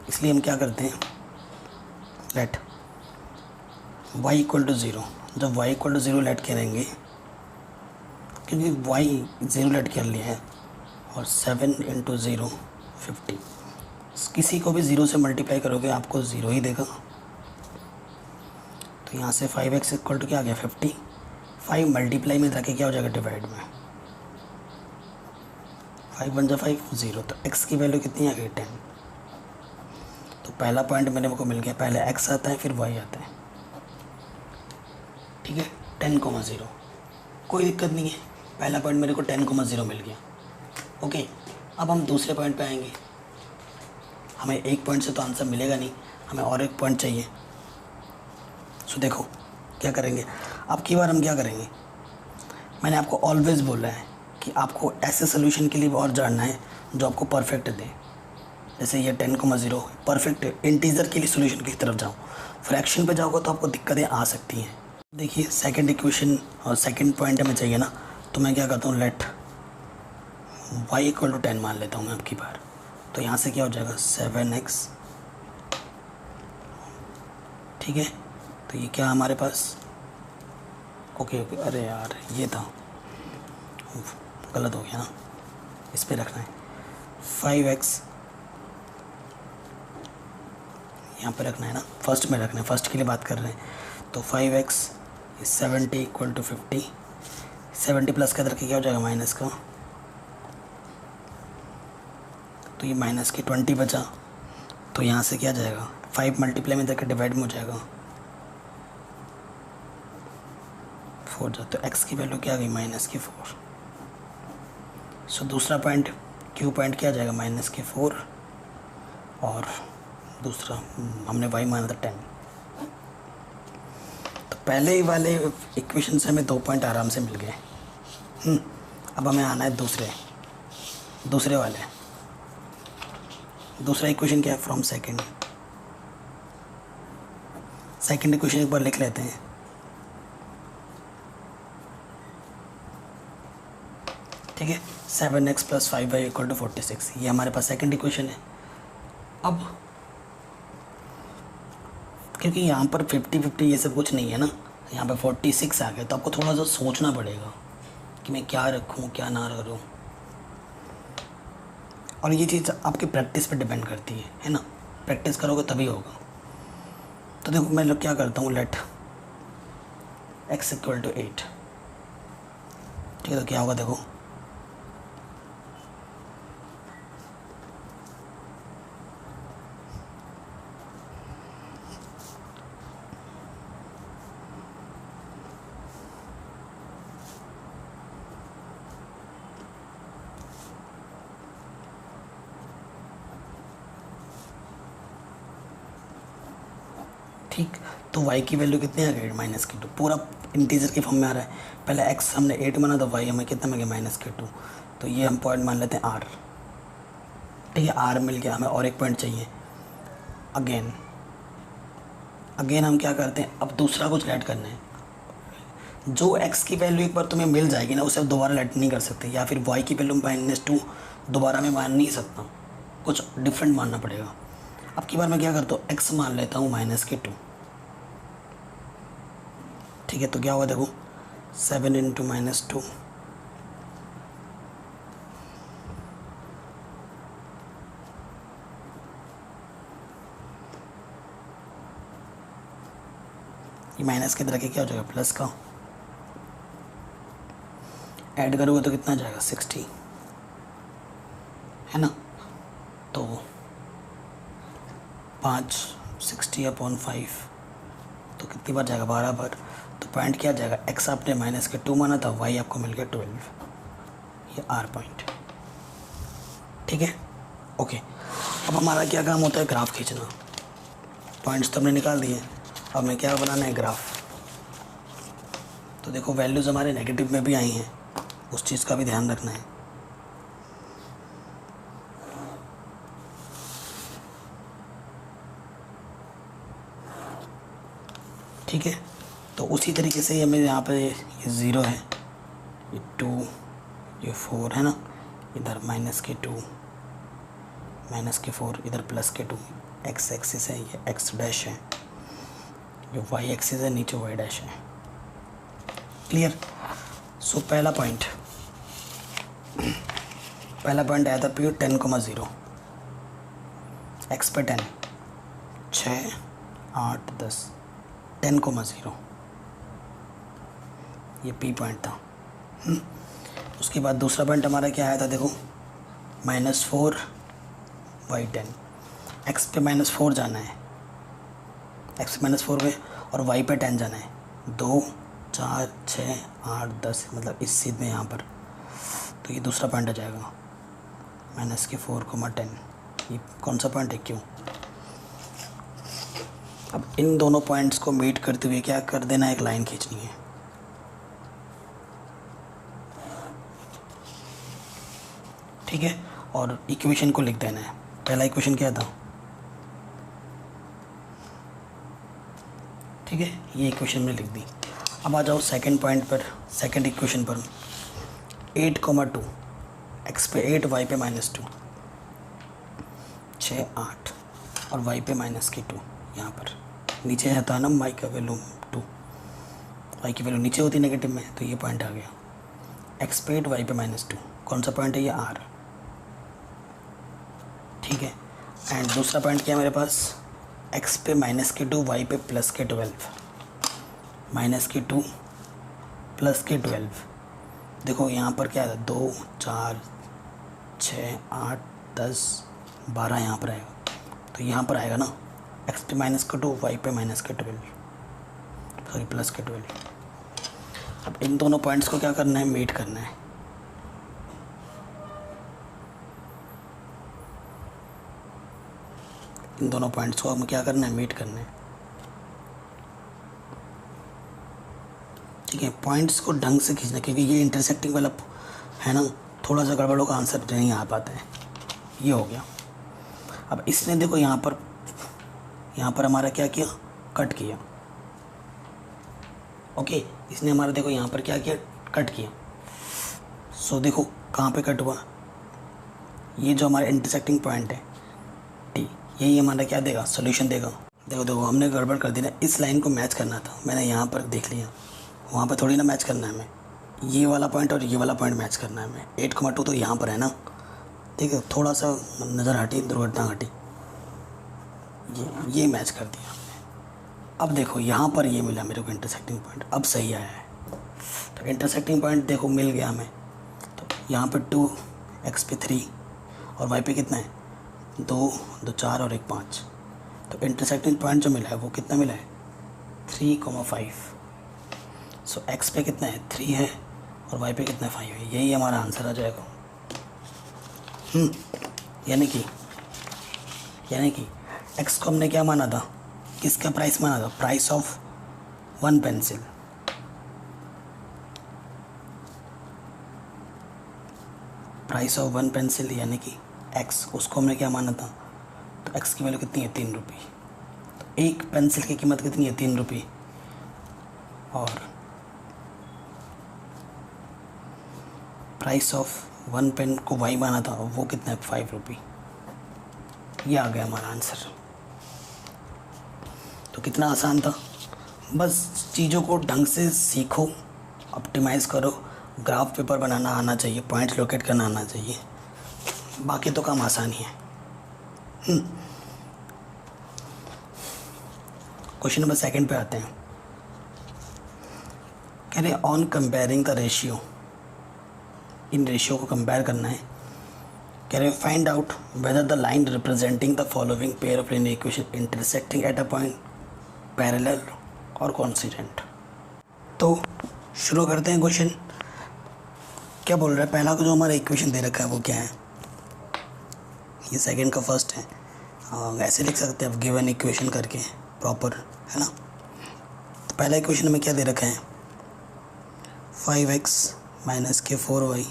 इसलिए हम क्या करते हैं, लेट y इक्वल टू 0। जब y इक्वल टू 0 लेट करेंगे, क्योंकि y 0 लेट कर लिया है, और 7 इंटू 0 50। किसी को भी 0 से मल्टीप्लाई करोगे आपको 0 ही देगा। तो यहाँ से 5x इक्वल टू क्या आ गया, 50। 5 मल्टीप्लाई में जाके क्या हो जाएगा, डिवाइड में। 5 बन जा 5, 0। तो x की वैल्यू कितनी आ गई, 10। तो पहला पॉइंट मेरे को मिल गया, पहले x आता है फिर y आता है। ठीक है, 10,0, कोई दिक्कत नहीं है। पहला पॉइंट मेरे को 10,0 मिल गया। ओके, अब हम दूसरे पॉइंट पे आएंगे। हमें एक पॉइंट से तो आंसर मिलेगा नहीं, हमें और एक पॉइंट चाहिए। सो देखो क्या करेंगे, अब की बार हम क्या करेंगे, मैंने आपको ऑलवेज़ बोला है कि आपको ऐसे सोल्यूशन के लिए और जानना है जो आपको परफेक्ट दे। जैसे ये 10,0 परफेक्ट इंटीजर के लिए सोल्यूशन की तरफ जाओ, फ्रैक्शन पे जाओगे तो आपको दिक्कतें आ सकती हैं। देखिए सेकंड इक्वेशन और सेकंड पॉइंट हमें चाहिए ना, तो मैं क्या करता हूँ, लेट y इक्वल टू 10 मान लेता हूँ मैं आपकी बार। तो यहाँ से क्या हो जाएगा, 7x। ठीक है, तो ये क्या हमारे पास, ओके, अरे यार ये था, गलत हो गया ना, इस पे रखना है। 5x यहाँ पे रखना है ना, फर्स्ट में रखना है, फर्स्ट के लिए बात कर रहे हैं। तो 5x 70 इक्वल टू 50। 70 प्लस का करके क्या हो जाएगा, माइनस का, तो ये माइनस की 20 बचा। तो यहाँ से क्या जाएगा, 5 मल्टीप्लाई में करके डिवाइड में हो जाएगा, 4 जा। तो x की वैल्यू क्या आ गई, माइनस की 4। सो दूसरा पॉइंट क्यू पॉइंट क्या आ जाएगा, माइनस की 4, और दूसरा हमने y माना था 10। तो पहले ही वाले इक्वेशन से हमें 2 पॉइंट आराम से मिल गए। अब हमें आना है दूसरे वाले। दूसरा इक्वेशन क्या है, फ्रॉम सेकंड इक्वेशन एक बार लिख लेते हैं। ठीक है। 7x + 5y = 46, ये हमारे पास सेकंड इक्वेशन है। अब क्योंकि यहाँ पर 50-50 ये सब कुछ नहीं है ना, यहाँ पे 46 आ गया, तो आपको थोड़ा सा सोचना पड़ेगा कि मैं क्या रखूँ क्या ना करूँ, और ये चीज़ आपकी प्रैक्टिस पे डिपेंड करती है ना। प्रैक्टिस करोगे तभी होगा। तो देखो मैं लोग क्या करता हूँ, लेट x = 8, ठीक है। तो क्या होगा देखो, ठीक। तो y की वैल्यू कितनी आ गई, -2, पूरा इंटीजर की फॉर्म में आ रहा है। पहले x हमने 8 माना, तो y हमें कितना मिल गया, -2। तो ये हम पॉइंट मान लेते हैं r, ठीक है। r मिल गया, हमें और एक पॉइंट चाहिए। अगेन हम क्या करते हैं, अब दूसरा कुछ ऐड करना है। जो x की वैल्यू एक बार तुम्हें मिल जाएगी ना, उसे आप दोबारा ऐड नहीं कर सकते, या फिर y की वैल्यू -2 दोबारा मैं मान नहीं सकता, कुछ डिफरेंट मानना पड़ेगा। अब की बार मैं क्या करता हूँ, x मान लेता हूँ -2, ठीक है। तो क्या होगा देखो, 7 × -2 ये माइनस की तरह के क्या हो जाएगा, प्लस का। ऐड करोगे तो कितना जाएगा, 60, है ना। तो 60/5 तो कितनी बार जाएगा, 12 बार। तो पॉइंट क्या जाएगा, x आपने -2 माना था, y आपको मिल गया 12, ये r पॉइंट, ठीक है। ओके, अब हमारा क्या काम होता है, ग्राफ खींचना। पॉइंट्स तो हमने निकाल दिए, अब हमें क्या बनाना है, ग्राफ। तो देखो वैल्यूज़ हमारे नेगेटिव में भी आई हैं, उस चीज़ का भी ध्यान रखना है। ठीक है, तो उसी तरीके से हमें यहाँ पे ये 0 है, ये 2, ये 4 है ना, इधर -2 -4, इधर +2, x एक्सिस है, ये x डैश है, ये y एक्सिस है, नीचे y डैश है। क्लियर। सो पहला पॉइंट आया था P 10,0, x पे 10, 6, 8, 10, 10,0, ये P पॉइंट था। उसके बाद दूसरा पॉइंट हमारा क्या आया था देखो, -4 y 10, x पे -4 जाना है, x पे -4 पे, और y पे 10 जाना है, 2, 4, 6, 8, 10, मतलब इस सीध में यहाँ पर। तो ये दूसरा पॉइंट आ जाएगा, -4,10, ये कौन सा पॉइंट है, क्यों। अब इन दोनों पॉइंट्स को मीट करते हुए क्या कर देना, एक लाइन खींचनी है। ठीक है, और इक्वेशन को लिख देना है। पहला इक्वेशन क्या था, ठीक है, ये इक्वेशन में लिख दी। अब आ जाओ सेकंड पॉइंट पर, सेकंड इक्वेशन पर। 8,2, x पे 8, y पे -2, 6, 8, और y पे -2। यहाँ पर नीचे रहता है ना y का वैल्यू 2, y की वैल्यू नीचे होती है नेगेटिव में, तो ये पॉइंट आ गया। x पे 8, y पे -2, कौन सा पॉइंट है, ये r, ठीक है। एंड दूसरा पॉइंट क्या है मेरे पास, x पे -2, y पे +12, -2 +12। देखो यहाँ पर क्या है, 2, 4, 6, 8, 10, 12 यहाँ पर आएगा, तो यहाँ पर आएगा ना, x पे -2, y पे -12, सॉरी +12। अब इन दोनों पॉइंट्स को क्या करना है, मीट करना है। इन दोनों पॉइंट्स को हमें क्या करना है, मीट करना है। ठीक है, पॉइंट्स को ढंग से खींचना, क्योंकि ये इंटरसेक्टिंग वाला है ना, थोड़ा सा गड़बड़ों का आंसर नहीं आ पाता है। ये हो गया। अब इसने देखो यहाँ पर हमारा क्या किया, कट किया। ओके, इसने हमारा देखो यहाँ पर क्या किया, कट किया। सो देखो कहाँ पे कट हुआ, ये जो हमारा इंटरसेक्टिंग पॉइंट है टी, यही हमारा क्या देगा, सोल्यूशन देगा। देखो देखो हमने गड़बड़ कर दी ना, इस लाइन को मैच करना था, मैंने यहाँ पर देख लिया, वहाँ पर थोड़ी ना मैच करना है हमें, ये वाला पॉइंट और ये वाला पॉइंट मैच करना है हमें। 8,2 तो यहाँ पर है ना, ठीक है, थोड़ा सा नज़र हटी, दुर्घटना घटी, ये मैच कर दिया हमने। अब देखो यहाँ पर ये मिला मेरे को इंटरसेक्टिंग पॉइंट, अब सही आया है। तो इंटरसेक्टिंग पॉइंट देखो मिल गया हमें, तो यहाँ पर 2, x पे 3 और y पे कितना है 2, 2 4 और 1 5। तो इंटरसेक्टिंग पॉइंट जो मिला है वो कितना मिला है 3,5। सो x पे कितना है 3 है और y पे कितना है 5 है, यही हमारा आंसर आ जाएगा। यानी कि x को हमने क्या माना था, किसका प्राइस माना था, price of 1 pencil. Price of 1 pencil यानी कि x, उसको हमने क्या माना था, तो x की वैल्यू कितनी है 3 रुपये। तो एक पेंसिल की कीमत कितनी है 3 रुपये, और प्राइस ऑफ 1 पेन को y माना था, वो कितना है 5 रुपये। ये आ गया हमारा आंसर। तो कितना आसान था, बस चीज़ों को ढंग से सीखो, ऑप्टिमाइज़ करो, ग्राफ पेपर बनाना आना चाहिए, पॉइंट लोकेट करना आना चाहिए, बाकी तो काम आसान ही है। क्वेश्चन नंबर 2 पे आते हैं। कह रहे on comparing the ratio, in ratio को कंपेयर करना है। कह रहे find out whether the line representing the following pair of linear equation intersecting at a point parallel और कॉन्सिडेंट। तो शुरू करते हैं क्वेश्चन। क्या बोल रहा है, पहला को जो हमारा इक्वेशन दे रखा है वो क्या है, ये सेकंड का फर्स्ट है, ऐसे लिख सकते हैं आप गिवन इक्वेशन करके, प्रॉपर है ना। तो पहला इक्वेशन में क्या दे रखा है 5x - के 4y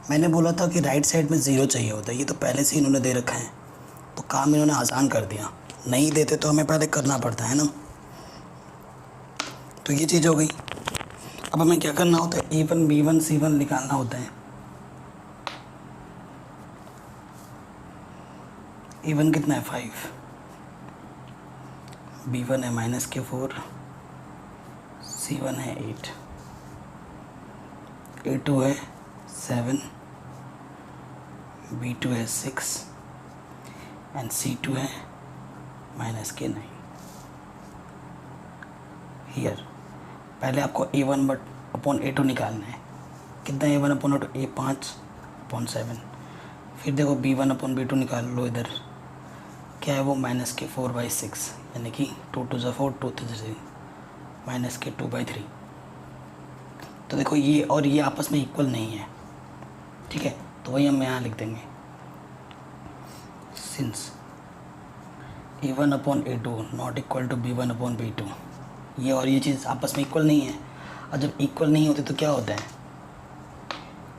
मैंने बोला था कि राइट साइड में 0 चाहिए होता है, ये तो पहले से इन्होंने दे रखा है, तो काम इन्होंने आसान कर दिया, नहीं देते तो हमें पहले करना पड़ता है ना। तो ये चीज़ हो गई। अब हमें क्या करना होता है, A1 B1 C1 निकालना होता है। A1 कितना है 5, B1 है -के 4, C1 है 8, A2 है 7, B2 है 6 एंड C2 है -के 9। हियर पहले आपको A1/A2 निकालना है, कितना A1/A2 A5/7। फिर देखो B1/B2 निकाल लो, इधर क्या है वो -के 4/6 यानी कि 2 2 4 2 3 -के 2/3। तो देखो ये और ये आपस में इक्वल नहीं है, ठीक है, तो वही हम यहाँ लिख देंगे since A1/A2 not equal to B1/B2, ये और ये चीज़ आपस में इक्वल नहीं है। और जब इक्वल नहीं होती तो क्या होता है,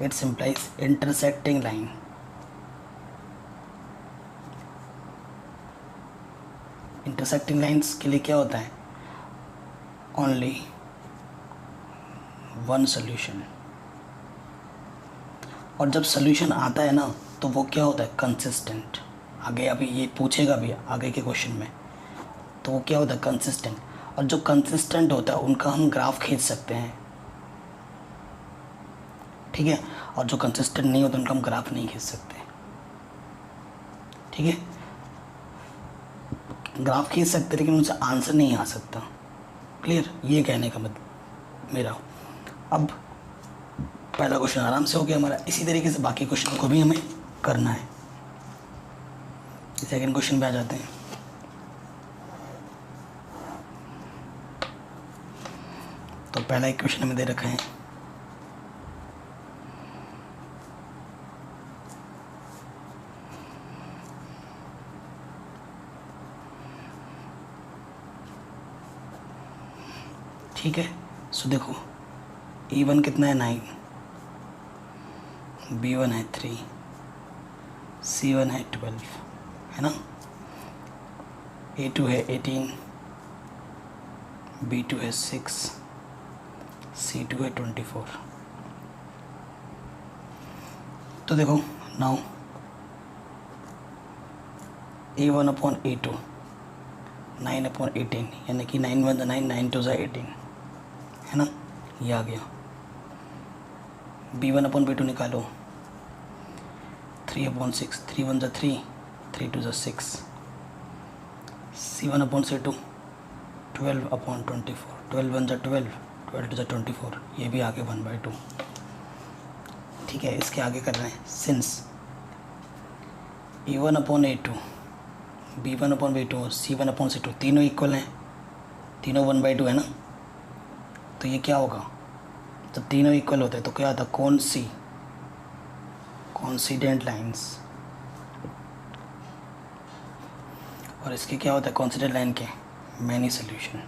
it's implies intersecting line. Intersecting lines के लिए क्या होता है, ओनली वन सॉल्यूशन। और जब सॉल्यूशन आता है ना तो वो क्या होता है कंसिस्टेंट। आगे अभी ये पूछेगा भी आगे के क्वेश्चन में, तो वो क्या होता है कंसिस्टेंट। और जो कंसिस्टेंट होता है उनका हम ग्राफ खींच सकते हैं, ठीक है, और जो कंसिस्टेंट नहीं होता उनका हम ग्राफ नहीं खींच सकते, ठीक है। ग्राफ खींच सकते लेकिन उनसे आंसर नहीं आ सकता, क्लियर, ये कहने का मतलब मेरा। अब पहला क्वेश्चन आराम से हो गया हमारा, इसी तरीके से बाकी क्वेश्चन को भी हमें करना है। सेकंड क्वेश्चन पे आ जाते हैं। तो पहला इक्वेशन हमें दे रखा है ठीक है। सो देखो E1 कितना है 9, B1 है 3, C1 है 12, है ना। A2 है 18, B2 है 6, C2 है 24। तो देखो now A1 upon A2 9 upon 18, यानी कि 9 1 9, 9 2 18 है ना, ये आ गया। B1 अपॉन B2 निकालो, 3 upon 6, 3 1 3, 3 2 6। C1 upon C2 12 upon 24, 12 1 12, 12 2 24, ये भी आगे 1/2। ठीक है, इसके आगे कर रहे हैं since A1 upon A2, B1 upon B2 और C1 अपॉन C2 तीनों इक्वल हैं, तीनों 1/2 है ना। तो ये क्या होगा, जब तीनों इक्वल होते हैं तो क्या आता है, कौन सी कॉन्सिडेंट लाइंस, और इसके क्या होता है कॉन्सिडेंट लाइन के मैनी सोल्यूशन।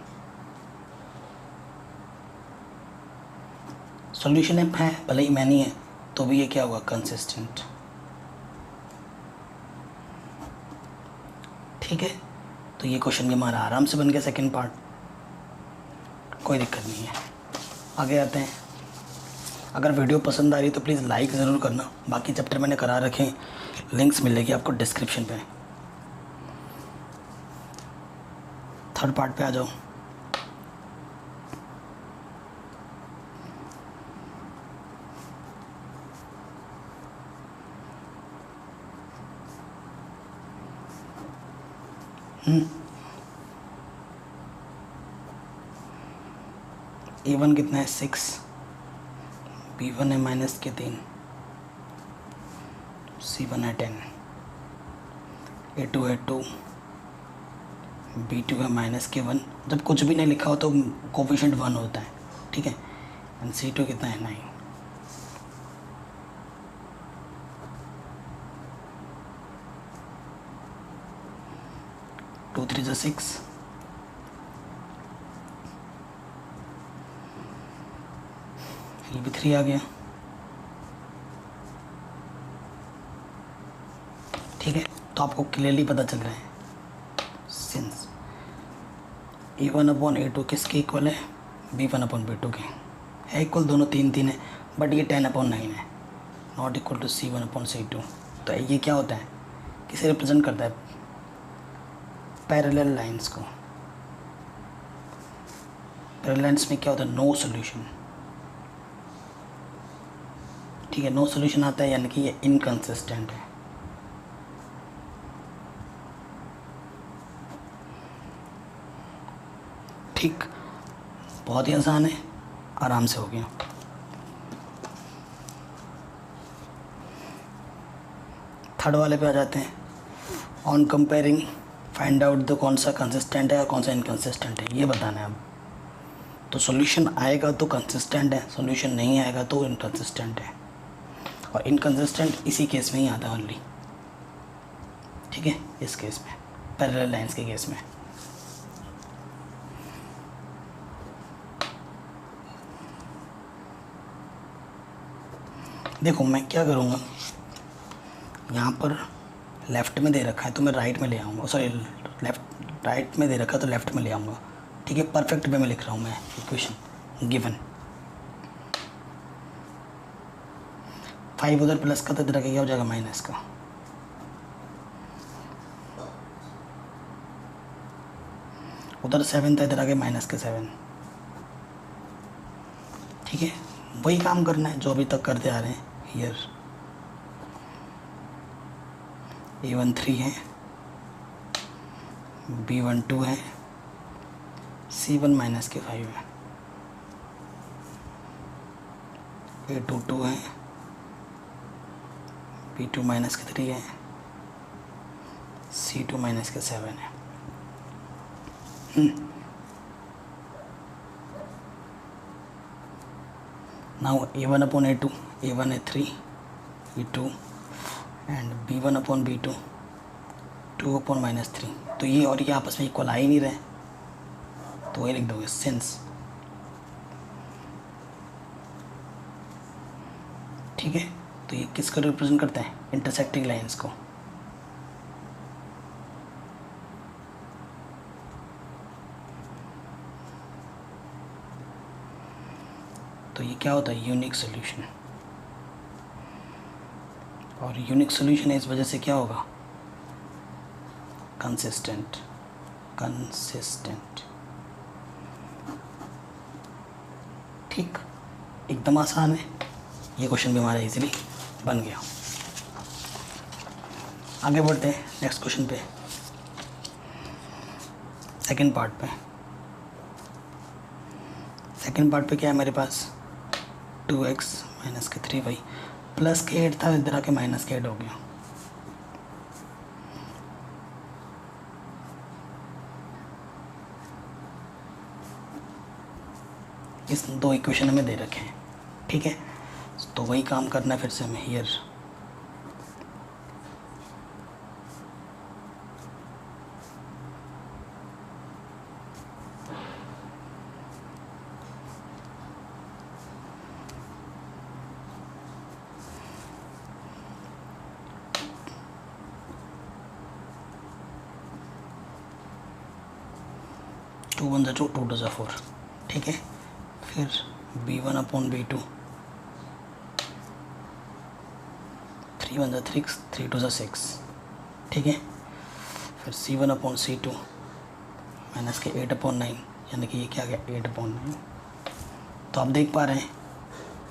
सॉल्यूशन है भले ही मैनी है तो भी ये क्या होगा, कंसिस्टेंट। ठीक है, तो ये क्वेश्चन भी हमारा आराम से बन गया सेकंड पार्ट, कोई दिक्कत नहीं है। आगे आते हैं। अगर वीडियो पसंद आ रही तो प्लीज़ लाइक ज़रूर करना। बाकी चैप्टर मैंने करा रखे हैं, लिंक्स मिलेगी आपको डिस्क्रिप्शन पे। थर्ड पार्ट पे आ जाओ। A1 कितना है 6, B1 है -3, C1 है 10, A2 है 2, B2 है -1। जब कुछ भी नहीं लिखा हो तो कोफिशिएंट 1 होता है। ठीक है, एंड C2 कितना है 9। टू 3 6, ये भी 3 आ गया। ठीक है, तो आपको क्लियरली पता चल रहा है सिंस A1 अपॉन A2 किसके इक्वल है, B1 अपॉन B2 के है इक्वल, दोनों 3 3 है, बट ये 10 अपॉन 9 है, not equal to C1 upon C2। तो ये क्या होता है, किसे रिप्रेजेंट करता है, पैरेलल लाइंस को। पैरेलल लाइंस में क्या होता है, नो सॉल्यूशन। ठीक है, नो सॉल्यूशन आता है यानी कि ये इनकंसिस्टेंट है। ठीक, बहुत ही आसान है, आराम से हो गया। थर्ड वाले पे आ जाते हैं। On comparing find out the कौन सा कंसिस्टेंट है और कौन सा इनकंसिस्टेंट है, ये बताना है अब। तो सॉल्यूशन आएगा तो कंसिस्टेंट है, सॉल्यूशन नहीं आएगा तो इनकंसिस्टेंट है, और इनकंसिस्टेंट इसी केस में ही आता है ओनली। ठीक है, इस केस में पैरेलल लाइंस के केस में। देखो मैं क्या करूँगा, यहाँ पर लेफ़्ट में दे रखा है तो मैं राइट में ले आऊँगा, सॉरी राइट में दे रखा है तो लेफ़्ट में ले आऊँगा। ठीक है, परफेक्ट वे में लिख रहा हूँ मैं इक्वेशन गिवन। 5 उधर प्लस का तो इधर क्या हो जाएगा माइनस का। उधर 7 था, इधर आगे माइनस के 7। ठीक है, वही काम करना है जो अभी तक करते आ रहे हैं। हियर A1 3 है, B1 2 है, C1 -5 है, A2 2 है, B2 -3 है, C2 -7 है। Now A1 upon A2, A1 है 3, B2 and B1 upon B2 2 upon -3। तो ये और ये आपस में इक्वल आ ही नहीं रहे, तो वही लिख दोगे सिंस। ठीक है, तो ये किसको रिप्रेजेंट करता है, इंटरसेक्टिंग लाइंस को। तो ये क्या होता है, यूनिक सोल्यूशन। और यूनिक सोल्यूशन है, इस वजह से क्या होगा, कंसिस्टेंट। ठीक, एकदम आसान है, ये क्वेश्चन भी हमारा इजीली बन गया। आगे बढ़ते हैं नेक्स्ट क्वेश्चन पे, सेकंड पार्ट पे। सेकंड पार्ट पे क्या है मेरे पास, 2x माइनस के 3y प्लस के 8 था, इधर आके माइनस के 8 हो गया। इस दो इक्वेशन हमें दे रखे हैं, ठीक है, तो वही काम करना है फिर से हमें। हियर टू वन ज़ा 2, 2 2 ज़ा 4, ठीक है। फिर b1 अपॉन b2, 3 1 ज़ा 3, 3 2 ज़ा 6, ठीक है। फिर c1 अपॉन c2 माइनस के 8 अपॉन 9, यानी कि ये क्या आ गया, 8 अपॉन 9। तो आप देख पा रहे हैं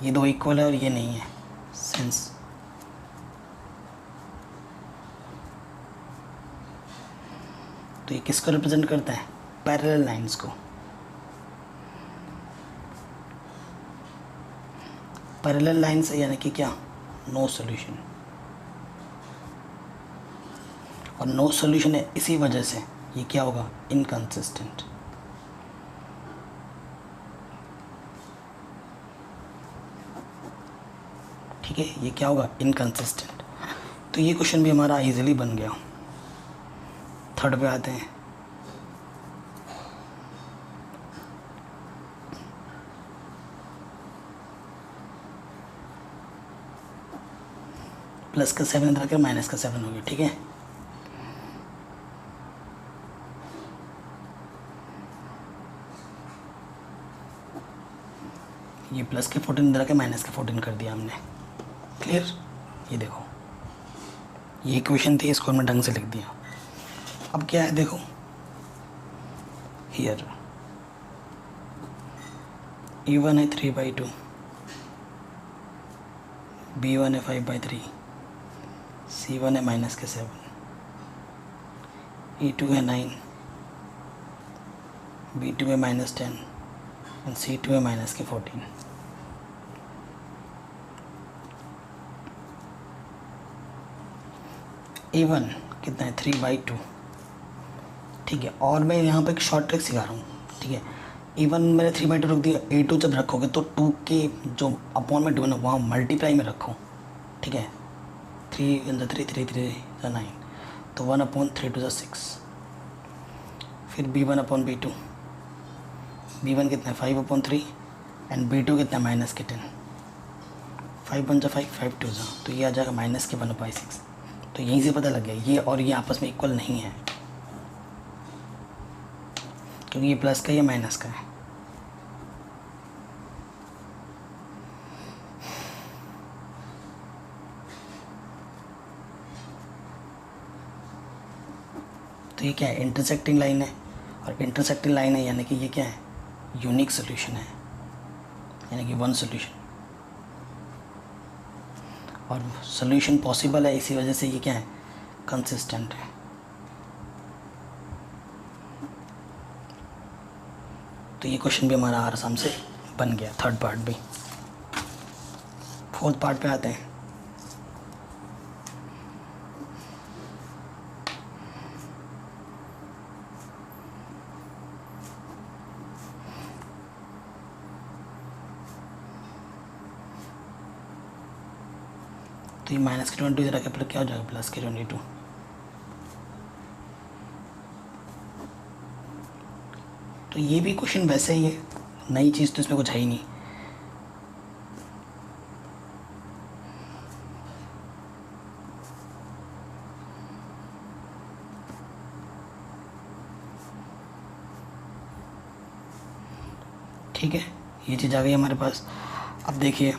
ये दो इक्वल है और ये नहीं है, सेंस तो ये किसको रिप्रेजेंट करता है, पैरेलल लाइंस को। पैरेलल लाइंस यानी कि क्या, नो सॉल्यूशन। और नो सॉल्यूशन है, इसी वजह से ये क्या होगा, इनकंसिस्टेंट। ठीक है, ये क्या होगा, इनकंसिस्टेंट। तो ये क्वेश्चन भी हमारा इजीली बन गया। थर्ड पे आते हैं। प्लस का 7 इधर आकर माइनस का 7 हो गया, ठीक है। ये प्लस के 14 इधर आके माइनस के 14 कर दिया हमने, क्लियर। ये देखो, ये इक्वेशन थी, इसको हमने ढंग से लिख दिया। अब क्या है देखो, हियर E1 है 3/2, B1 है 5/3, C1 है माइनस के 7, E2 है 9, B2 है माइनस 10 और C2 है माइनस के 14। E1 कितना है, 3/2, ठीक है। और मैं यहाँ पे एक शॉर्ट ट्रिक सिखा रहा हूँ, ठीक है। E1 मैंने 3/2 रख दिया, A2 जब रखोगे तो 2 के जो अपॉन में 2 है ना, वहाँ मल्टीप्लाई में रखो, ठीक है। 3 × 3 3 3 9, तो 1/3 2 6। फिर B1 अपॉन B2, B1 कितना है 5/3 एंड B2 कितना है माइनस के 10, 5 1 5 5 2 तो ये आ जाएगा माइनस के 1/6। तो यहीं से पता लग गया ये और ये आपस में इक्वल नहीं है, क्योंकि ये प्लस का, ये माइनस का है। तो ये क्या है, इंटरसेक्टिंग लाइन है, और इंटरसेक्टिंग लाइन है यानी कि ये क्या है, यूनिक सोल्यूशन है, यानी कि वन सोल्यूशन। और सोल्यूशन पॉसिबल है, इसी वजह से ये क्या है, कंसिस्टेंट है। तो ये क्वेश्चन भी हमारा आराम से बन गया, थर्ड पार्ट भी। फोर्थ पार्ट पे आते हैं। तो ये माइनस के 20 इधर आके क्या हो जाएगा, प्लस के 22। तो ये भी क्वेश्चन वैसे ही है, नई चीज़ तो इसमें कुछ है ही नहीं। ठीक है, ये चीज़ आ गई हमारे पास। अब देखिए,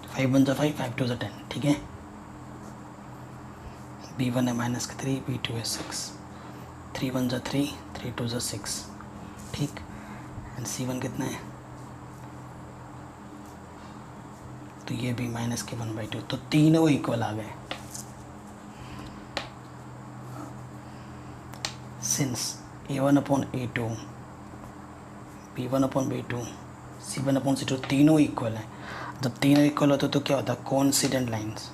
फाइव वन जा फाइव, फाइव टू जा 10, ठीक है। b1 है -3, b2 है 6, 3 1 जा 3, 3 2 जा 6, ठीक। एंड c1 कितना है, तो ये भी -1/2, तो तीनों इक्वल आ गए। सिंस a1/a2, b1/b2, c1/c2 तीनों इक्वल हैं। जब तीनों इक्वल होते तो क्या होता है, कोइंसिडेंट लाइंस।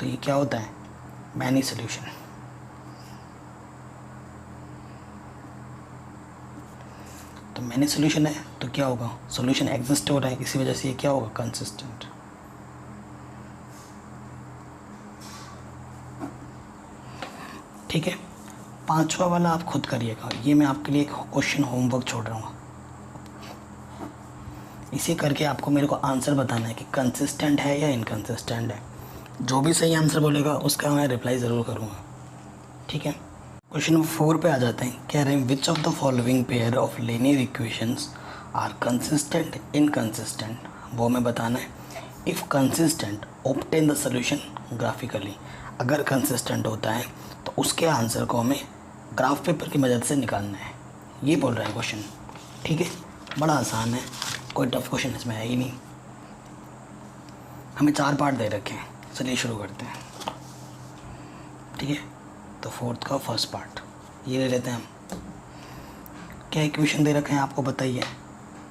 तो ये क्या होता है, मैनी सॉल्यूशन। तो मैनी सॉल्यूशन है तो क्या होगा, सॉल्यूशन एग्जिस्ट हो रहा है, इसी वजह से ये क्या होगा, कंसिस्टेंट। ठीक है। पांचवा वाला आप खुद करिएगा, ये मैं आपके लिए एक क्वेश्चन होमवर्क छोड़ रहा हूँ। इसे करके आपको मेरे को आंसर बताना है कि कंसिस्टेंट है या इनकंसिस्टेंट है। जो भी सही आंसर बोलेगा उसका मैं रिप्लाई ज़रूर करूँगा, ठीक है। क्वेश्चन नंबर 4 पे आ जाते हैं। कह रहे हैं which of the following pair of linear equations are consistent inconsistent, वो हमें बताना है। If consistent obtain the solution graphically, अगर कंसिस्टेंट होता है तो उसके आंसर को हमें ग्राफ पेपर की मदद से निकालना है। ये बोल रहा है क्वेश्चन, ठीक है। बड़ा आसान है, कोई टफ क्वेश्चन इसमें है ही नहीं। हमें 4 पार्ट दे रखे हैं, चलिए शुरू करते हैं, ठीक है। तो 4th का फर्स्ट पार्ट ये ले लेते हैं हम। क्या इक्वेशन दे रखे हैं आपको बताइए,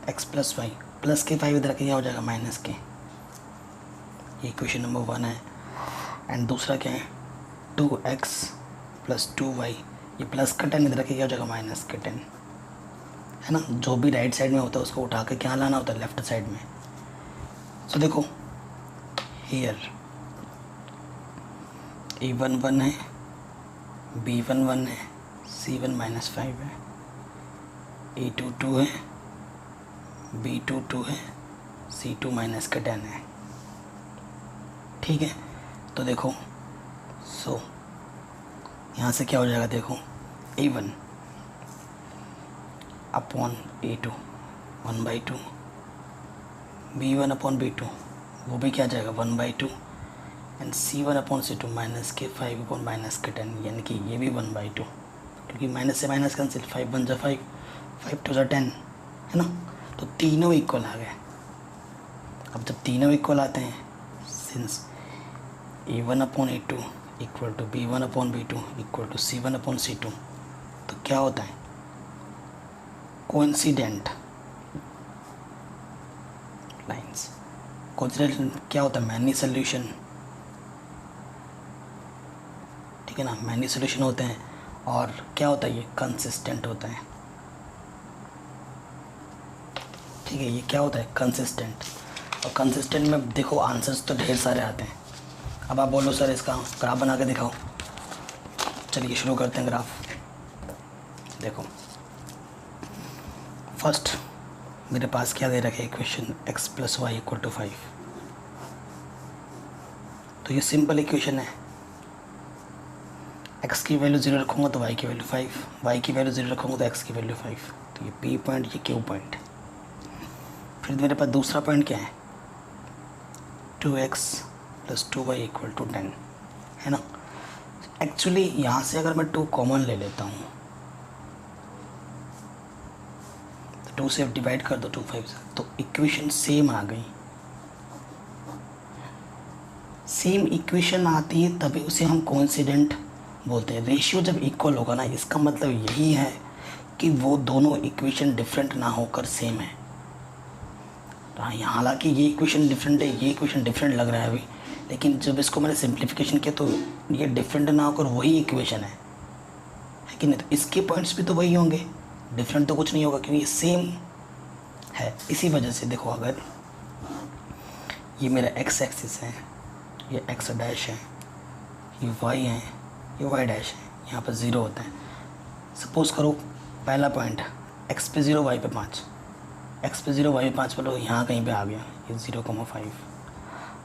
x + y प्लस के 5 इधर रखिए, क्या हो जाएगा माइनस के। ये इक्वेशन नंबर 1 है। एंड दूसरा क्या है, 2x + 2y, ये प्लस का 10 इधर रखिए, क्या हो जाएगा माइनस के 10, है ना। जो भी राइट साइड में होता है उसको उठा के क्या लाना होता है, लेफ्ट साइड में। सो देखो हियर a1 1 है, b1 1 है, c1 -5 है, a2 2 है, b2 2 है, c2 -10 है, ठीक है। तो देखो सो यहाँ से क्या हो जाएगा, देखो a1 upon a2 1/2, b1 upon b2 वो भी क्या जाएगा 1/2, एंड c1/c2 -5 अपॉन -10, यानी कि ये भी 1/2, क्योंकि माइनस से माइनस कैंसिल, 5 1 जा 5, 5 2 जा 10, है ना। तो तीनों इक्वल आ गए। अब जब तीनों इक्वल आते हैं, since a1/a2 equal to b1/b2 equal to c1/c2, तो क्या होता है, कोइंसिडेंट लाइंस। कोइंसिडेंट क्या होता है, मैनी सॉल्यूशन, ठीक है ना। मैनी सॉल्यूशन होते हैं। और क्या होता है, ये कंसिस्टेंट होता है, ठीक है। ये क्या होता है, कंसिस्टेंट। और कंसिस्टेंट में देखो आंसर्स तो ढेर सारे आते हैं। अब आप बोलो सर इसका ग्राफ बना के दिखाओ। चलिए शुरू करते हैं ग्राफ। देखो फर्स्ट मेरे पास क्या दे रखे इक्वेशन, x + y = 5। तो ये सिंपल इक्वेशन है। x की वैल्यू 0 रखूँगा तो y की वैल्यू 5, y की वैल्यू 0 रखूँगा तो x की वैल्यू 5। तो ये P पॉइंट, ये Q पॉइंट। फिर मेरे पास दूसरा पॉइंट क्या है, 2x + 2y = 10, है ना। एक्चुअली यहाँ से अगर मैं 2 कॉमन ले लेता हूँ तो 2 से डिवाइड कर दो 2 5 से, तो इक्वेशन सेम आ गई। सेम इक्वेशन आती है तभी उसे हम कोइंसिडेंट बोलते हैं। रेशियो जब इक्वल होगा ना, इसका मतलब यही है कि वो दोनों इक्वेशन डिफरेंट ना होकर सेम है। हाँ, हालांकि ये इक्वेशन डिफरेंट है, ये इक्वेशन डिफरेंट लग रहा है अभी, लेकिन जब इसको मैंने सिंप्लीफिकेशन किया तो ये डिफरेंट ना होकर वही इक्वेशन है कि नहीं। तो इसके पॉइंट्स भी तो वही होंगे, डिफरेंट तो कुछ नहीं होगा क्योंकि ये सेम है। इसी वजह से देखो, अगर ये मेरा x एक्सिस है, ये x डैश है, ये y है, ये y डैश है, यहाँ पर 0 होता है। सपोज़ करो पहला पॉइंट x पे 0 y पे 5, x पे 0 y पे 5 बोलो यहाँ कहीं पे आ गया, ये 0,5।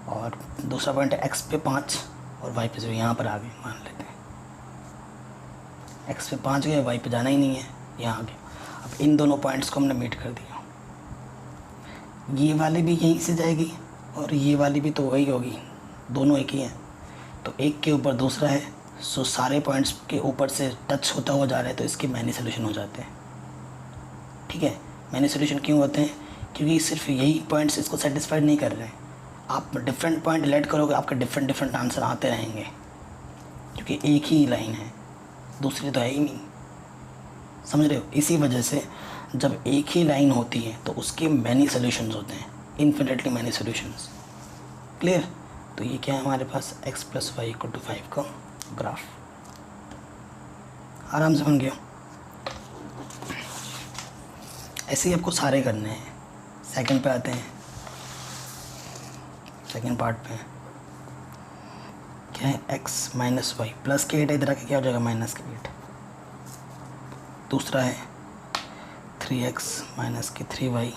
और दूसरा पॉइंट है x पे 5 और y पे 0, यहाँ पर आ गए मान लेते हैं। x पे 5 गए, y पे जाना ही नहीं है, यहाँ आ गया। अब इन दोनों पॉइंट्स को हमने मीट कर दिया, ये वाली भी यहीं से जाएगी और ये वाली भी तो वही होगी, दोनों एक ही हैं, तो एक के ऊपर दूसरा है, सो सारे पॉइंट्स के ऊपर से टच होता हुआ जा रहा है, तो इसके मैनी सोल्यूशन हो जाते हैं। ठीक है, मैनी सोल्यूशन क्यों होते हैं? क्योंकि सिर्फ यही पॉइंट्स इसको सेटिस्फाइड नहीं कर रहे हैं। आप डिफरेंट पॉइंट लेट करोगे, आपके डिफरेंट आंसर आते रहेंगे, क्योंकि एक ही लाइन है, दूसरी तो है ही नहीं। समझ रहे हो? इसी वजह से जब एक ही लाइन होती है तो उसके मैनी सोल्यूशंस होते हैं, इन्फिनिटली मैनी सोल्यूशंस। क्लियर? तो ये क्या है हमारे पास, x + y = 5 का ग्राफ आराम से बन गया। ऐसे ही आपको सारे करने हैं। सेकंड पे आते हैं, सेकंड पार्ट पे क्या है, x - y प्लस के 8 इधर आके क्या हो जाएगा, -8। दूसरा है 3x - 3y,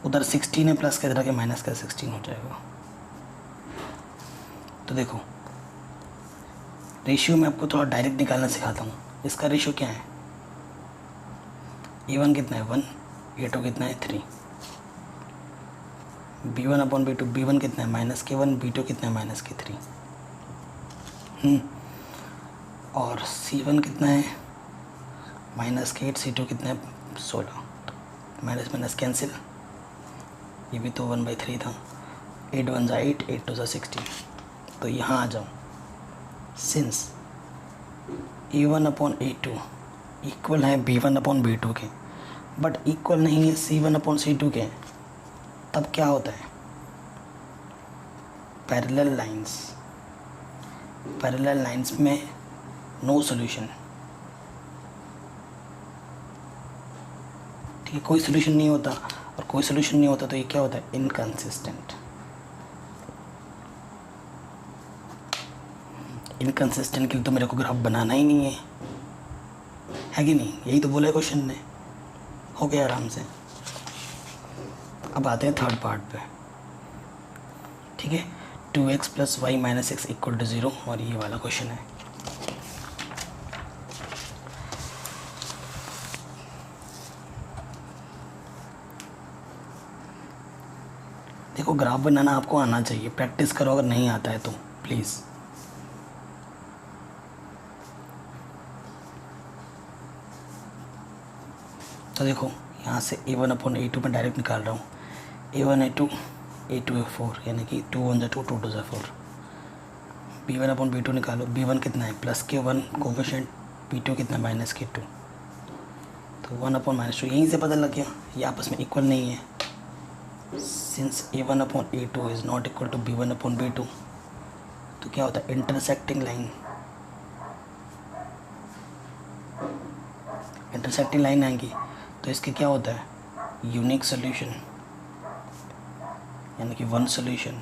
उधर 16 है, प्लस के इधर आके -16 हो जाएगा। तो देखो रेशियो में आपको थोड़ा डायरेक्ट निकालना सिखाता हूँ। इसका रेशियो क्या है, a1 कितना है 1, a2 कितना है 3, b1/b2, b1 कितना है -k1, b2 कितना है -k3, और c1 कितना है -k8, c2 कितना है 16, माइनस माइनस कैंसिल, ये भी तो 1/3 था, 8 1 = 8, 8 2 = 16। तो यहाँ आ जाओ, सिंस a1/a2 इक्वल है b1/b2 के, बट इक्वल नहीं है c1/c2 के, तब क्या होता है, पैरेलल लाइंस में नो सॉल्यूशन। ठीक है, कोई सॉल्यूशन नहीं होता, और कोई सॉल्यूशन नहीं होता तो ये क्या होता है, इनकंसिस्टेंट। इनकंसिस्टेंट के लिए तो मेरे को ग्राफ बनाना ही नहीं है कि नहीं? यही तो बोला है क्वेश्चन ने, हो गया आराम से। अब आते हैं थर्ड पार्ट पे। ठीक है, 2x + y - x = 0, और ये वाला क्वेश्चन है। देखो ग्राफ बनाना आपको आना चाहिए, प्रैक्टिस करो, अगर नहीं आता है तो प्लीज़। तो देखो यहाँ से a1/a2 में डायरेक्ट निकाल रहा हूँ, a1 a2 a4, यानी कि 2 1 = 2, 2 2 = 4। b1/b2 निकालो, b1 कितना है +k1 कोफिशिएंट, b2 कितना है -k2, तो 1/-2 यहीं से पता लग गया, ये आपस में इक्वल नहीं है। Since a1/a2 is not equal to b1/b2, तो क्या होता है, इंटरसेक्टिंग लाइन आएंगी, तो इसके क्या होता है, यूनिक सॉल्यूशन, यानी कि वन सॉल्यूशन,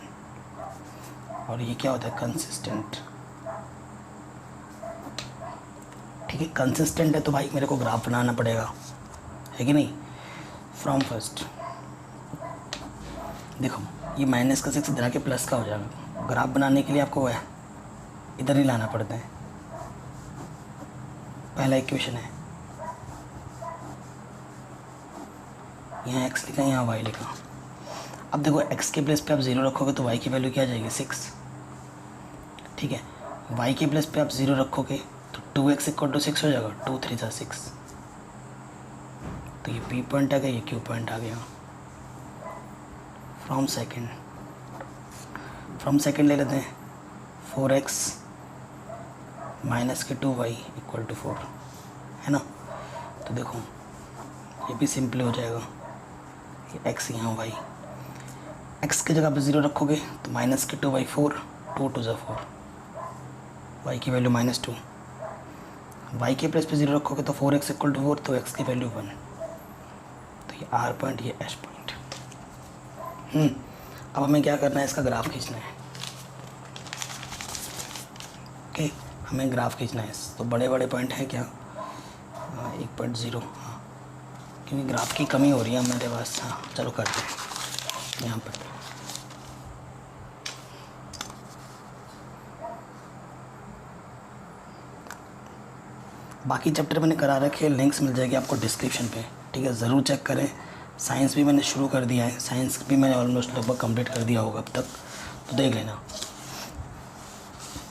और ये क्या होता है, कंसिस्टेंट। ठीक है, कंसिस्टेंट है तो भाई मेरे को ग्राफ बनाना पड़ेगा, है कि नहीं? फ्रॉम फर्स्ट देखो, ये -6 इधर आके प्लस का हो जाएगा। ग्राफ बनाने के लिए आपको है इधर ही लाना पड़ता है। पहला इक्वेशन है, यहाँ x लिखा, यहाँ y लिखा। अब देखो x के प्लेस पे आप 0 रखोगे तो y की वैल्यू क्या आ जाएगी, 6। ठीक है, y के प्लेस पे आप 0 रखोगे तो 2x = 6 हो जाएगा, 2 3 = 6। तो ये P पॉइंट आ गया, ये Q पॉइंट आ गया। फ्रॉम सेकेंड ले लेते हैं, 4x - 2y = 4, है ना? तो देखो ये भी सिंपल हो जाएगा, ये x यहाँ y, x की जगह पे 0 रखोगे तो -2y 4, 2 2 = 4, y की वैल्यू -2, y के प्लेस पे 0 रखोगे तो 4x = 4, तो x की वैल्यू 1, तो ये R पॉइंट, ये S पॉइंट। अब हमें क्या करना है, इसका ग्राफ खींचना है। ओके, हमें ग्राफ खींचना है, तो बड़े बड़े पॉइंट हैं क्या, 1.0, हाँ, क्योंकि ग्राफ की कमी हो रही है मेरे पास। हाँ चलो करते हैं, यहाँ पर बाकी चैप्टर मैंने करा रखे, लिंक्स मिल जाएगी आपको डिस्क्रिप्शन पे, ठीक है, ज़रूर चेक करें। साइंस भी मैंने शुरू कर दिया है, साइंस भी मैंने ऑलमोस्ट लगभग कंप्लीट कर दिया होगा अब तक, तो देख लेना।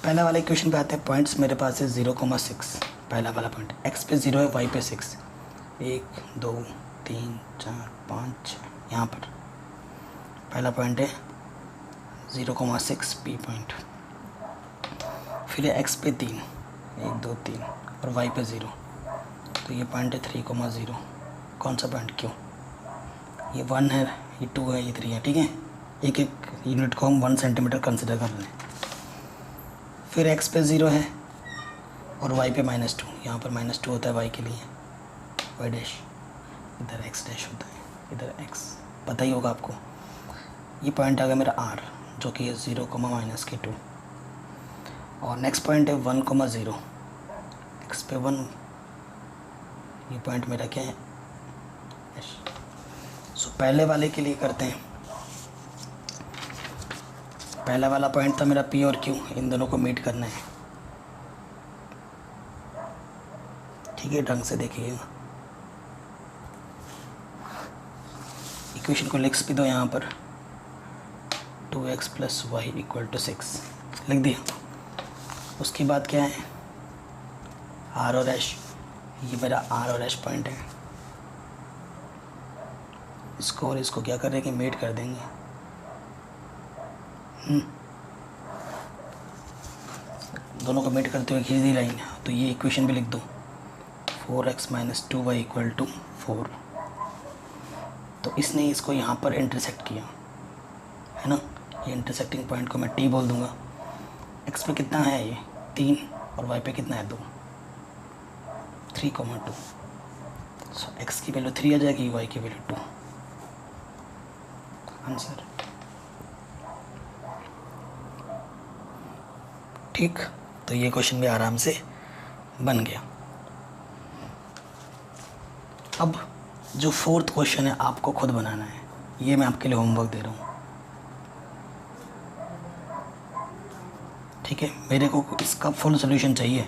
पहला वाले क्वेश्चन पे आते हैं। पॉइंट्स मेरे पास है 0,6। पहला वाला पॉइंट एक्स पे 0 है, वाई पे 6, 1 2 3 4 5 6, यहाँ पर पहला पॉइंट है 0,6 पी पॉइंट। फिर है एक्स पे 3, 1 2 3 और वाई पे 0, तो ये पॉइंट है 3,0। कौन सा पॉइंट, क्यों, ये 1 है, ये 2 है, ये 3 है, ठीक है। एक एक यूनिट को हम 1 सेंटीमीटर कंसिडर कर लें। फिर एक्स पे 0 है और वाई पे -2, यहाँ पर -2 होता है वाई के लिए, वाई डैश, इधर एक्स डैश होता है, इधर एक्स, पता ही होगा आपको। ये पॉइंट आ गया मेरा आर, जो कि है 0,-2। और नेक्स्ट पॉइंट है 1,0, एक्स पे 1, ये पॉइंट मेरा क्या है, सो पहले वाले के लिए करते हैं। पहला वाला पॉइंट था मेरा पी और क्यू, इन दोनों को मीट करना है, ठीक है, ढंग से देखिएगा। इक्वेशन को लिख भी दो यहाँ पर, 2x + y = 6 लिख दिया। उसके बाद क्या है, आर और एश, ये मेरा आर और एश पॉइंट है, इसको और इसको क्या करेंगे, मेट कर देंगे। दोनों को मेट करते हुए खींच दी लाइन, तो ये इक्वेशन भी लिख दो, 4x - 2y = 4। तो इसने इसको यहाँ पर इंटरसेक्ट किया है ना, ये इंटरसेक्टिंग पॉइंट को मैं टी बोल दूँगा। एक्स पे कितना है, ये 3 और वाई पे कितना है 2, 3,2। सो एक्स की वैल्यू 3 आ जाएगी, वाई की वैल्यू 2, आंसर। ठीक, तो ये क्वेश्चन भी आराम से बन गया। अब जो 4th क्वेश्चन है आपको खुद बनाना है, ये मैं आपके लिए होमवर्क दे रहा हूँ, ठीक है। मेरे को इसका फुल सोल्यूशन चाहिए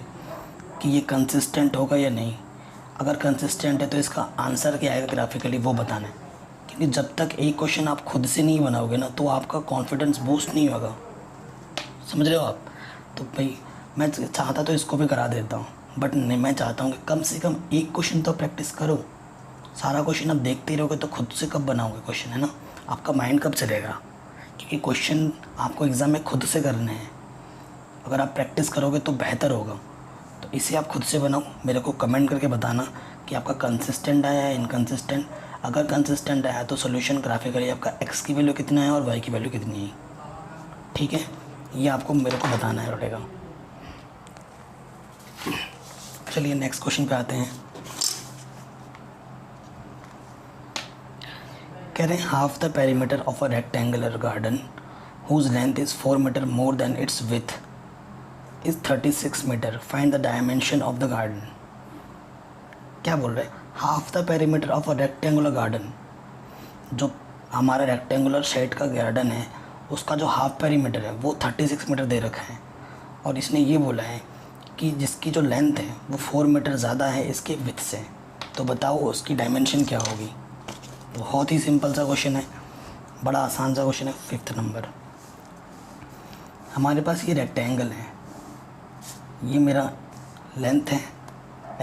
कि ये कंसिस्टेंट होगा या नहीं। अगर कंसिस्टेंट है तो इसका आंसर क्या आएगा ग्राफिकली, वो बताना है। क्योंकि जब तक एक क्वेश्चन आप खुद से नहीं बनाओगे ना, तो आपका कॉन्फिडेंस बूस्ट नहीं होगा, समझ रहे हो आप। तो भाई मैं चाहता तो इसको भी करा देता हूँ, बट नहीं, मैं चाहता हूँ कि कम से कम एक क्वेश्चन तो प्रैक्टिस करो। सारा क्वेश्चन आप देखते ही रहोगे तो खुद से कब बनाओगे क्वेश्चन, है ना, आपका माइंड कब चलेगा। क्योंकि क्वेश्चन आपको एग्ज़ाम में खुद से करने हैं, अगर आप प्रैक्टिस करोगे तो बेहतर होगा। तो इसे आप खुद से बनाओ, मेरे को कमेंट करके बताना कि आपका कंसिस्टेंट आया है, इनकंसिस्टेंट। अगर कंसिस्टेंट आया तो सोल्यूशन ग्राफिकली आपका एक्स की वैल्यू कितना है और वाई की वैल्यू कितनी है, ठीक है, ये आपको मेरे को बताना है पड़ेगा। चलिए नेक्स्ट क्वेश्चन पे आते हैं। कह रहे हैं half the perimeter of a rectangular garden whose length is 4 meter more than its width is 36 meter, find the dimension of the garden. क्या बोल रहे हैं, half the perimeter of a rectangular garden, जो हमारा रेक्टेंगुलर शेड का garden है उसका जो हाफ पेरीमीटर है वो 36 मीटर दे रखा है। और इसने ये बोला है कि जिसकी जो लेंथ है वो 4 मीटर ज़्यादा है इसके विथ से, तो बताओ उसकी डायमेंशन क्या होगी। बहुत ही सिंपल सा क्वेश्चन है, बड़ा आसान सा क्वेश्चन है। 5th नंबर, हमारे पास ये रेक्टेंगल है, ये मेरा लेंथ है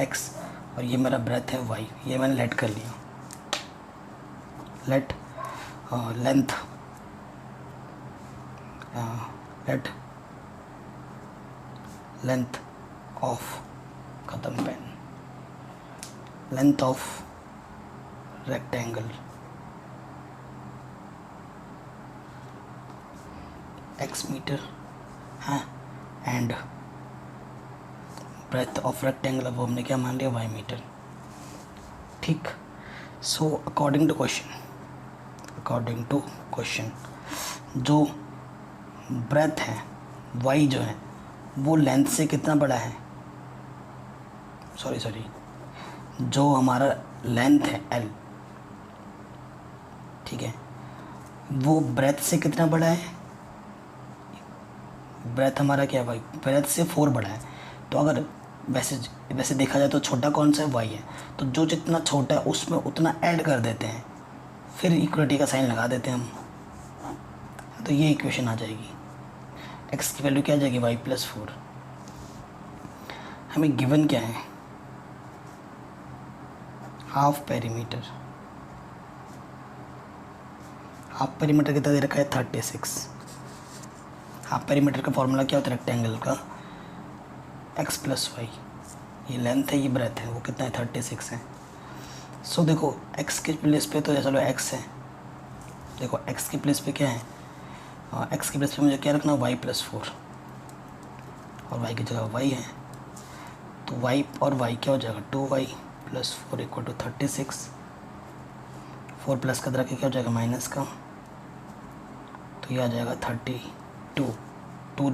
x और ये मेरा ब्रेथ है y, ये मैंने लेट कर लिया। Let length let length of, ख़त्म pen, length of rectangle x metre है एंड ब्रेथ ऑफ रेक्टेंगल, वो हमने क्या मान लिया, y मीटर, ठीक। सो अकॉर्डिंग टू क्वेश्चन जो ब्रेथ है y जो है वो लेंथ से कितना बड़ा है, सॉरी जो हमारा लेंथ है l, ठीक है, वो ब्रेथ से कितना बड़ा है, ब्रेथ हमारा क्या है भाई, ब्रेथ से 4 बड़ा है। तो अगर वैसे वैसे देखा जाए तो छोटा कौन सा है, वाई है। तो जो जितना छोटा है उसमें उतना ऐड कर देते हैं, फिर इक्वलिटी का साइन लगा देते हैं हम। तो ये इक्वेशन आ जाएगी। एक्स की वैल्यू क्या आ जाएगी, वाई प्लस 4। हमें गिवन क्या है, हाफ पेरीमीटर। हाफ पेरीमीटर कितना दे रखा है, 36। हाफ पेरीमीटर का फॉर्मूला क्या होता है रेक्टेंगल का, एक्स प्लस वाई। ये लेंथ है, ये ब्रेथ है, वो कितना है 36 है। सो देखो एक्स के प्लेस पे तो चलो एक्स है, देखो एक्स की प्लेस पे क्या है, एक्स की प्लेस पे मुझे क्या रखना, वाई प्लस 4, और वाई की जगह वाई है। तो वाई और वाई क्या हो जाएगा, 2y plus 4 equal to 36। 4 plus का तरह क्या हो जाएगा, माइनस का, तो ये आ जाएगा 32। 2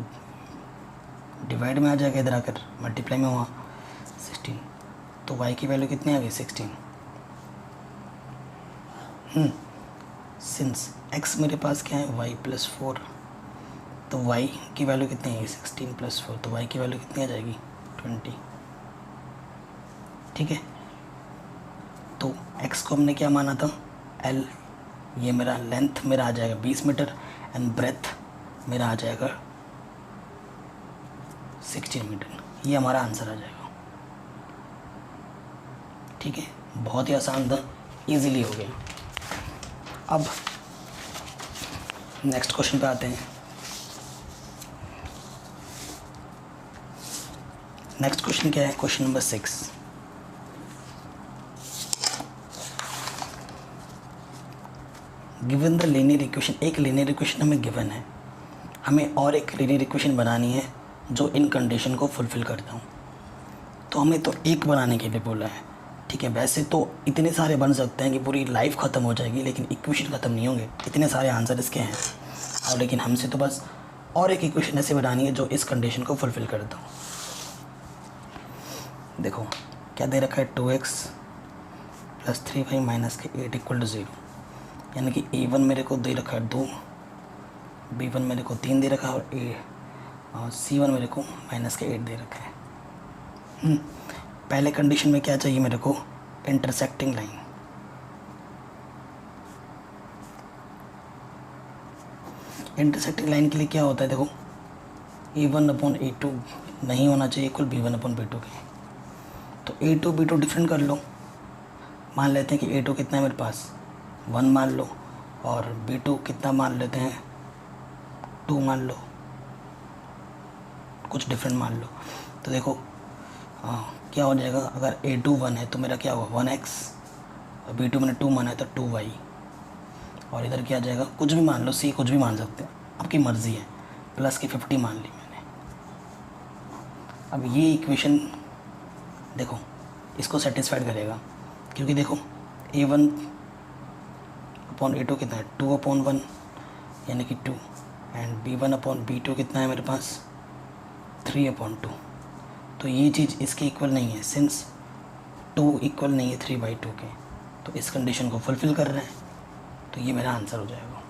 डिवाइड में आ जाएगा, इधर आकर मल्टीप्लाई में हुआ 16। तो y की वैल्यू कितनी आ गई, 16। सिंस x मेरे पास क्या है, y प्लस 4, तो y की वैल्यू कितनी है, 16 प्लस 4, तो y की वैल्यू कितनी आ जाएगी, 20। ठीक है, तो x को हमने क्या माना था, l। ये मेरा लेंथ मेरा आ जाएगा 20 मीटर एंड ब्रेथ मेरा आ जाएगा 16 मीटर। ये हमारा आंसर आ जाएगा। ठीक है, बहुत ही आसान था, इजीली हो गया। अब नेक्स्ट क्वेश्चन पे आते हैं। नेक्स्ट क्वेश्चन क्या है, question number 6। Given the linear equation, एक लीनियर इक्वेशन हमें गिवन है, हमें और एक लीनियर इक्वेशन बनानी है जो इन कंडीशन को फुलफिल करता हूँ। तो हमें तो एक बनाने के लिए बोला है। ठीक है, वैसे तो इतने सारे बन सकते हैं कि पूरी लाइफ ख़त्म हो जाएगी, लेकिन इक्वेशन ख़त्म नहीं होंगे, इतने सारे आंसर इसके हैं। और लेकिन हमसे तो बस और एक इक्वेशन ऐसे बनानी है जो इस कंडीशन को फुलफिल करता हूँ। देखो क्या दे रखा है, 2x प्लस 3y माइनस के 8 इक्वल टू 0। यानी कि a1 मेरे को दे रखा है 2, b1 मेरे को 3 दे रखा है, और c1 मेरे को माइनस के 8 दे रखा है। पहले कंडीशन में क्या चाहिए मेरे को, इंटरसेक्टिंग लाइन। इंटरसेक्टिंग लाइन के लिए क्या होता है, देखो a1/a2 नहीं होना चाहिए इक्वल b1/b2 के। तो a2 b2 डिफरेंट कर लो। मान लेते हैं कि a2 कितना है मेरे पास, 1 मान लो, और b2 कितना मान लेते हैं, 2 मान लो, कुछ डिफरेंट मान लो। तो देखो क्या हो जाएगा, अगर a2 1 है तो मेरा क्या होगा 1x, और b2 मैंने 2 माना है तो 2y, और इधर क्या आ जाएगा, कुछ भी मान लो, c कुछ भी मान सकते हैं, आपकी मर्ज़ी है। प्लस की 50 मान ली मैंने। अब ये इक्वेशन देखो इसको सेटिस्फाइड करेगा, क्योंकि देखो a1/a2 कितना है, 2/1 यानी कि 2, एंड b1/b2 कितना है मेरे पास, 3/2। तो ये चीज़ इसके इक्वल नहीं है, सिंस 2 इक्वल नहीं है 3/2 के, तो इस कंडीशन को फुलफ़िल कर रहे हैं, तो ये मेरा आंसर हो जाएगा।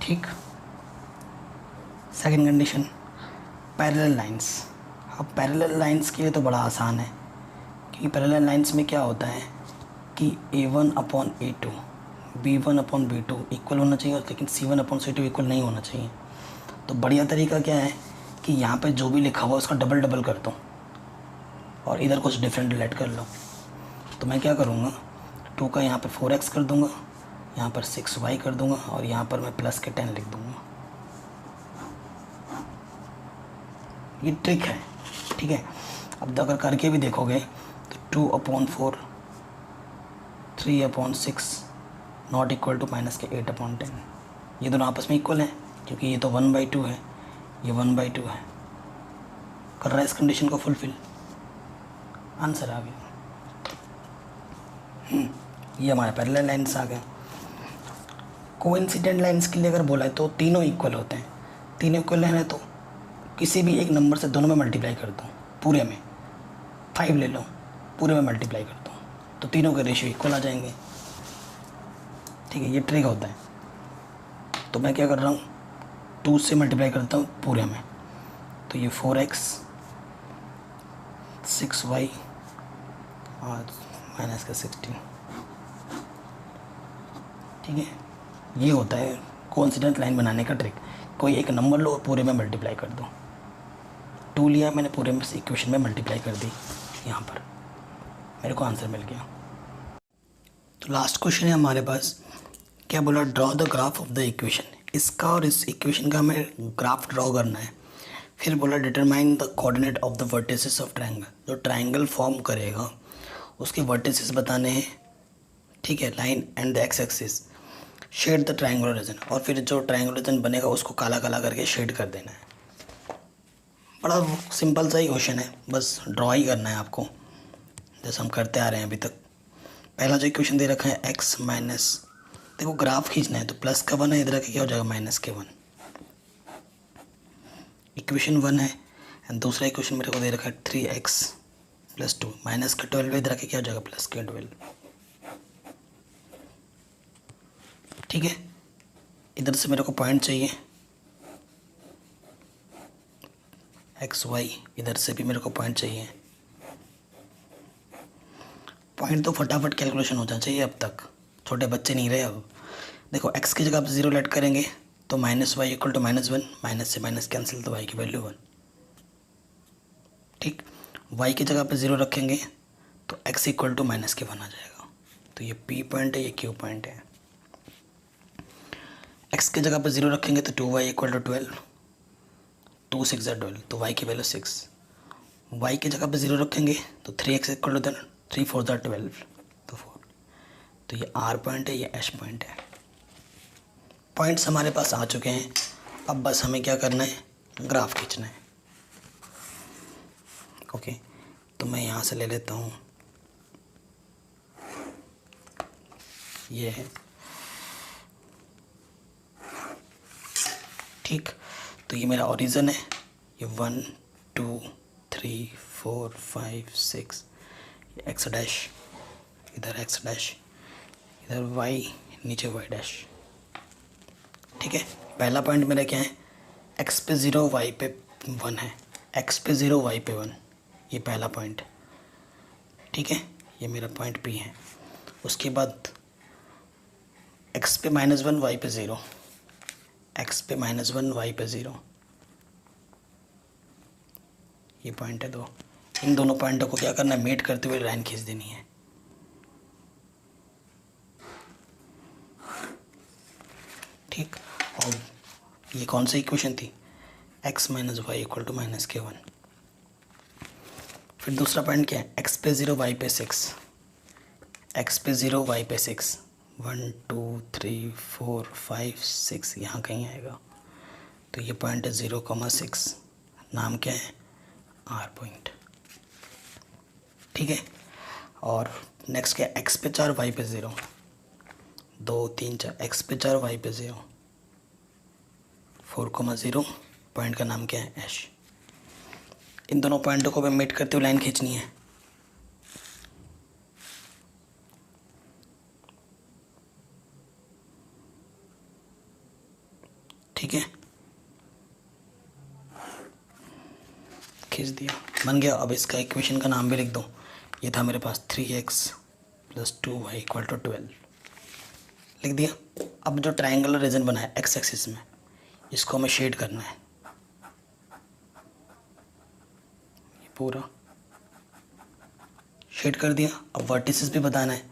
ठीक, सेकंड कंडीशन, पैरेलल लाइंस। अब पैरेलल लाइंस के लिए तो बड़ा आसान है, क्योंकि पैरेलल लाइंस में क्या होता है कि a1/a2 b1/b2 इक्वल होना चाहिए, लेकिन c1/c2 इक्वल नहीं होना चाहिए। तो बढ़िया तरीका क्या है कि यहाँ पे जो भी लिखा हुआ उसका डबल डबल कर दो, और इधर कुछ डिफरेंट रिलेट कर लो। तो मैं क्या करूँगा, 2 का यहाँ पर 4x कर दूँगा, यहाँ पर 6y कर दूँगा, और यहाँ पर मैं प्लस के 10 लिख दूँगा। ये ट्रिक है। ठीक है, अब अगर करके भी देखोगे तो 2/4 3/6 नॉट इक्वल टू माइनस के 8/10, ये दोनों आपस में इक्वल हैं, क्योंकि ये तो 1/2 है, ये 1/2 है। कर रहा है इस कंडीशन को फुलफिल, आंसर आ गया। ये हमारे पैरेलल लाइंस आ गए। कोइंसिडेंट लाइंस के लिए अगर बोला है तो तीनों इक्वल होते हैं। तीनों इक्वल है तो किसी भी एक नंबर से दोनों में मल्टीप्लाई कर दो, पूरे में 5 ले लो, पूरे में मल्टीप्लाई कर दो, तो तीनों के रेशियो इक्वल आ जाएंगे। ठीक है, ये ट्रिक होता है। तो मैं क्या कर रहा हूँ, 2 से मल्टीप्लाई करता हूँ पूरे में, तो ये 4x 6y और माइनस का 16। ठीक है, ये होता है कोइंसिडेंट लाइन बनाने का ट्रिक। कोई एक नंबर लो और पूरे में मल्टीप्लाई कर दो। 2 लिया मैंने, पूरे में इक्वेशन में मल्टीप्लाई कर दी, यहाँ पर मेरे को आंसर मिल गया। तो लास्ट क्वेश्चन है हमारे पास, क्या बोला, draw the graph of the equation. इसका और इस इक्वेशन का हमें ग्राफ ड्रॉ करना है। फिर बोला determine the coordinate of the vertices of triangle. जो ट्रायंगल फॉर्म करेगा उसके वर्टिसेस बताने हैं। ठीक है, line and the x axis, shade the triangular region, और फिर जो ट्रायंगुलर रीजन बनेगा उसको काला काला करके शेड कर देना है। बड़ा सिंपल सा ही क्वेश्चन है, बस ड्रॉ ही करना है आपको, जैसे हम करते आ रहे हैं अभी तक। पहला जो इक्वेशन दे रखा है x माइनस, देखो ग्राफ खींचना है तो प्लस का 1 है, इधर के क्या हो जाएगा माइनस के 1। इक्वेशन 1 है। एंड दूसरा इक्वेशन मेरे को दे रखा है 3x + 2 माइनस का 12 है, इधर के क्या हो जाएगा प्लस के 12। ठीक है, इधर से मेरे को पॉइंट चाहिए एक्स वाई, इधर से भी मेरे को पॉइंट चाहिए। पॉइंट तो फटाफट कैलकुलेशन हो जाना चाहिए, अब तक छोटे बच्चे नहीं रहे। अब देखो x की जगह पे 0 लेट करेंगे तो -y = -1, माइनस से माइनस कैंसिल, तो y की वैल्यू 1। ठीक, y की जगह पे 0 रखेंगे तो x = -1 आ जाएगा। तो ये p पॉइंट है, ये q पॉइंट है। x की जगह पे 0 रखेंगे तो 2y = 12, 2 6 = 12, तो y की वैल्यू 6। y की जगह पे 0 रखेंगे तो 3x = 3 4 = 12, तो 4। तो ये r पॉइंट है, ये h पॉइंट है। पॉइंट्स हमारे पास आ चुके हैं, अब बस हमें क्या करना है, ग्राफ खींचना है। ओके, तो मैं यहाँ से ले लेता हूँ, ये है। ठीक, तो ये मेरा ओरिजिन है, ये 1 2 3 4 5 6, ये x डैश, इधर x डैश, इधर y, नीचे y डैश। ठीक है, पहला पॉइंट मेरा क्या है, x पे 0 y पे 1 है, x पे 0 y पे 1, ये पहला पॉइंट। ठीक है, ये मेरा पॉइंट P है। उसके बाद x पे -1 y पे 0, x पे -1 y पे 0, ये पॉइंट है 2। इन दोनों पॉइंटों को क्या करना है, मेट करते हुए लाइन खींच देनी है। ठीक, और ये कौन सी इक्वेशन थी, x - y = -k1। फिर दूसरा पॉइंट क्या है, x पे 0 y पे 6, x पे 0 y पे 6, 1 2 3 4 5 6, यहाँ कहीं आएगा। तो ये पॉइंट है 0,6, नाम क्या है, r पॉइंट। ठीक है, और नेक्स्ट क्या है, x पे 4 y पे 0, 2 3 4, x पे 4 y पे 0, 4,0, पॉइंट का नाम क्या है, h। इन दोनों पॉइंटों को भी मेट करते हुए लाइन खींचनी है। ठीक है, खींच दिया, बन गया। अब इसका इक्वेशन का नाम भी लिख दो। ये था मेरे पास 3x + 2y = 12, लिख दिया। अब जो ट्रायंगुलर रीजन बना है एक्स एक्सिस में, इसको हमें शेड करना है, ये पूरा शेड कर दिया। अब वर्टिसेस भी बताना है,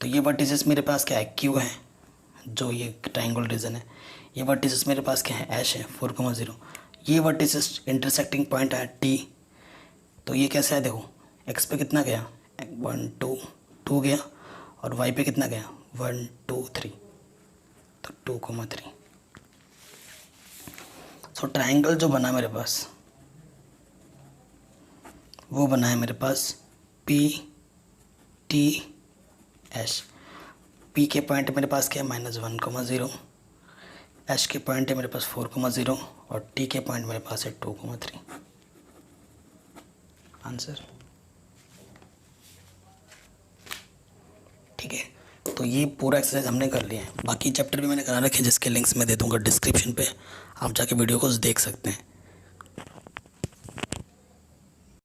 तो ये वर्टिसेस मेरे पास क्या है, Q है, जो ये ट्रायंगुलर रीजन है। ये वर्टिसेस मेरे पास क्या है, H है, 4,0। ये वर्टिसेस इंटरसेक्टिंग पॉइंट है T। तो ये कैसा है, देखो x पे कितना गया, 1 2 2 गया, और y पे कितना गया, 1 2 3, तो 2,3। सो ट्रायंगल जो बना मेरे पास, वो बना है मेरे पास P T H। P के पॉइंट मेरे पास क्या है, -1,0, H के पॉइंट है मेरे पास 4,0, और T के पॉइंट मेरे पास है 2,3। आंसर। ठीक है, तो ये पूरा एक्सरसाइज हमने कर लिया है। बाकी चैप्टर भी मैंने करा रखे हैं, जिसके लिंक्स मैं दे दूंगा डिस्क्रिप्शन पे, आप जाके वीडियो को देख सकते हैं।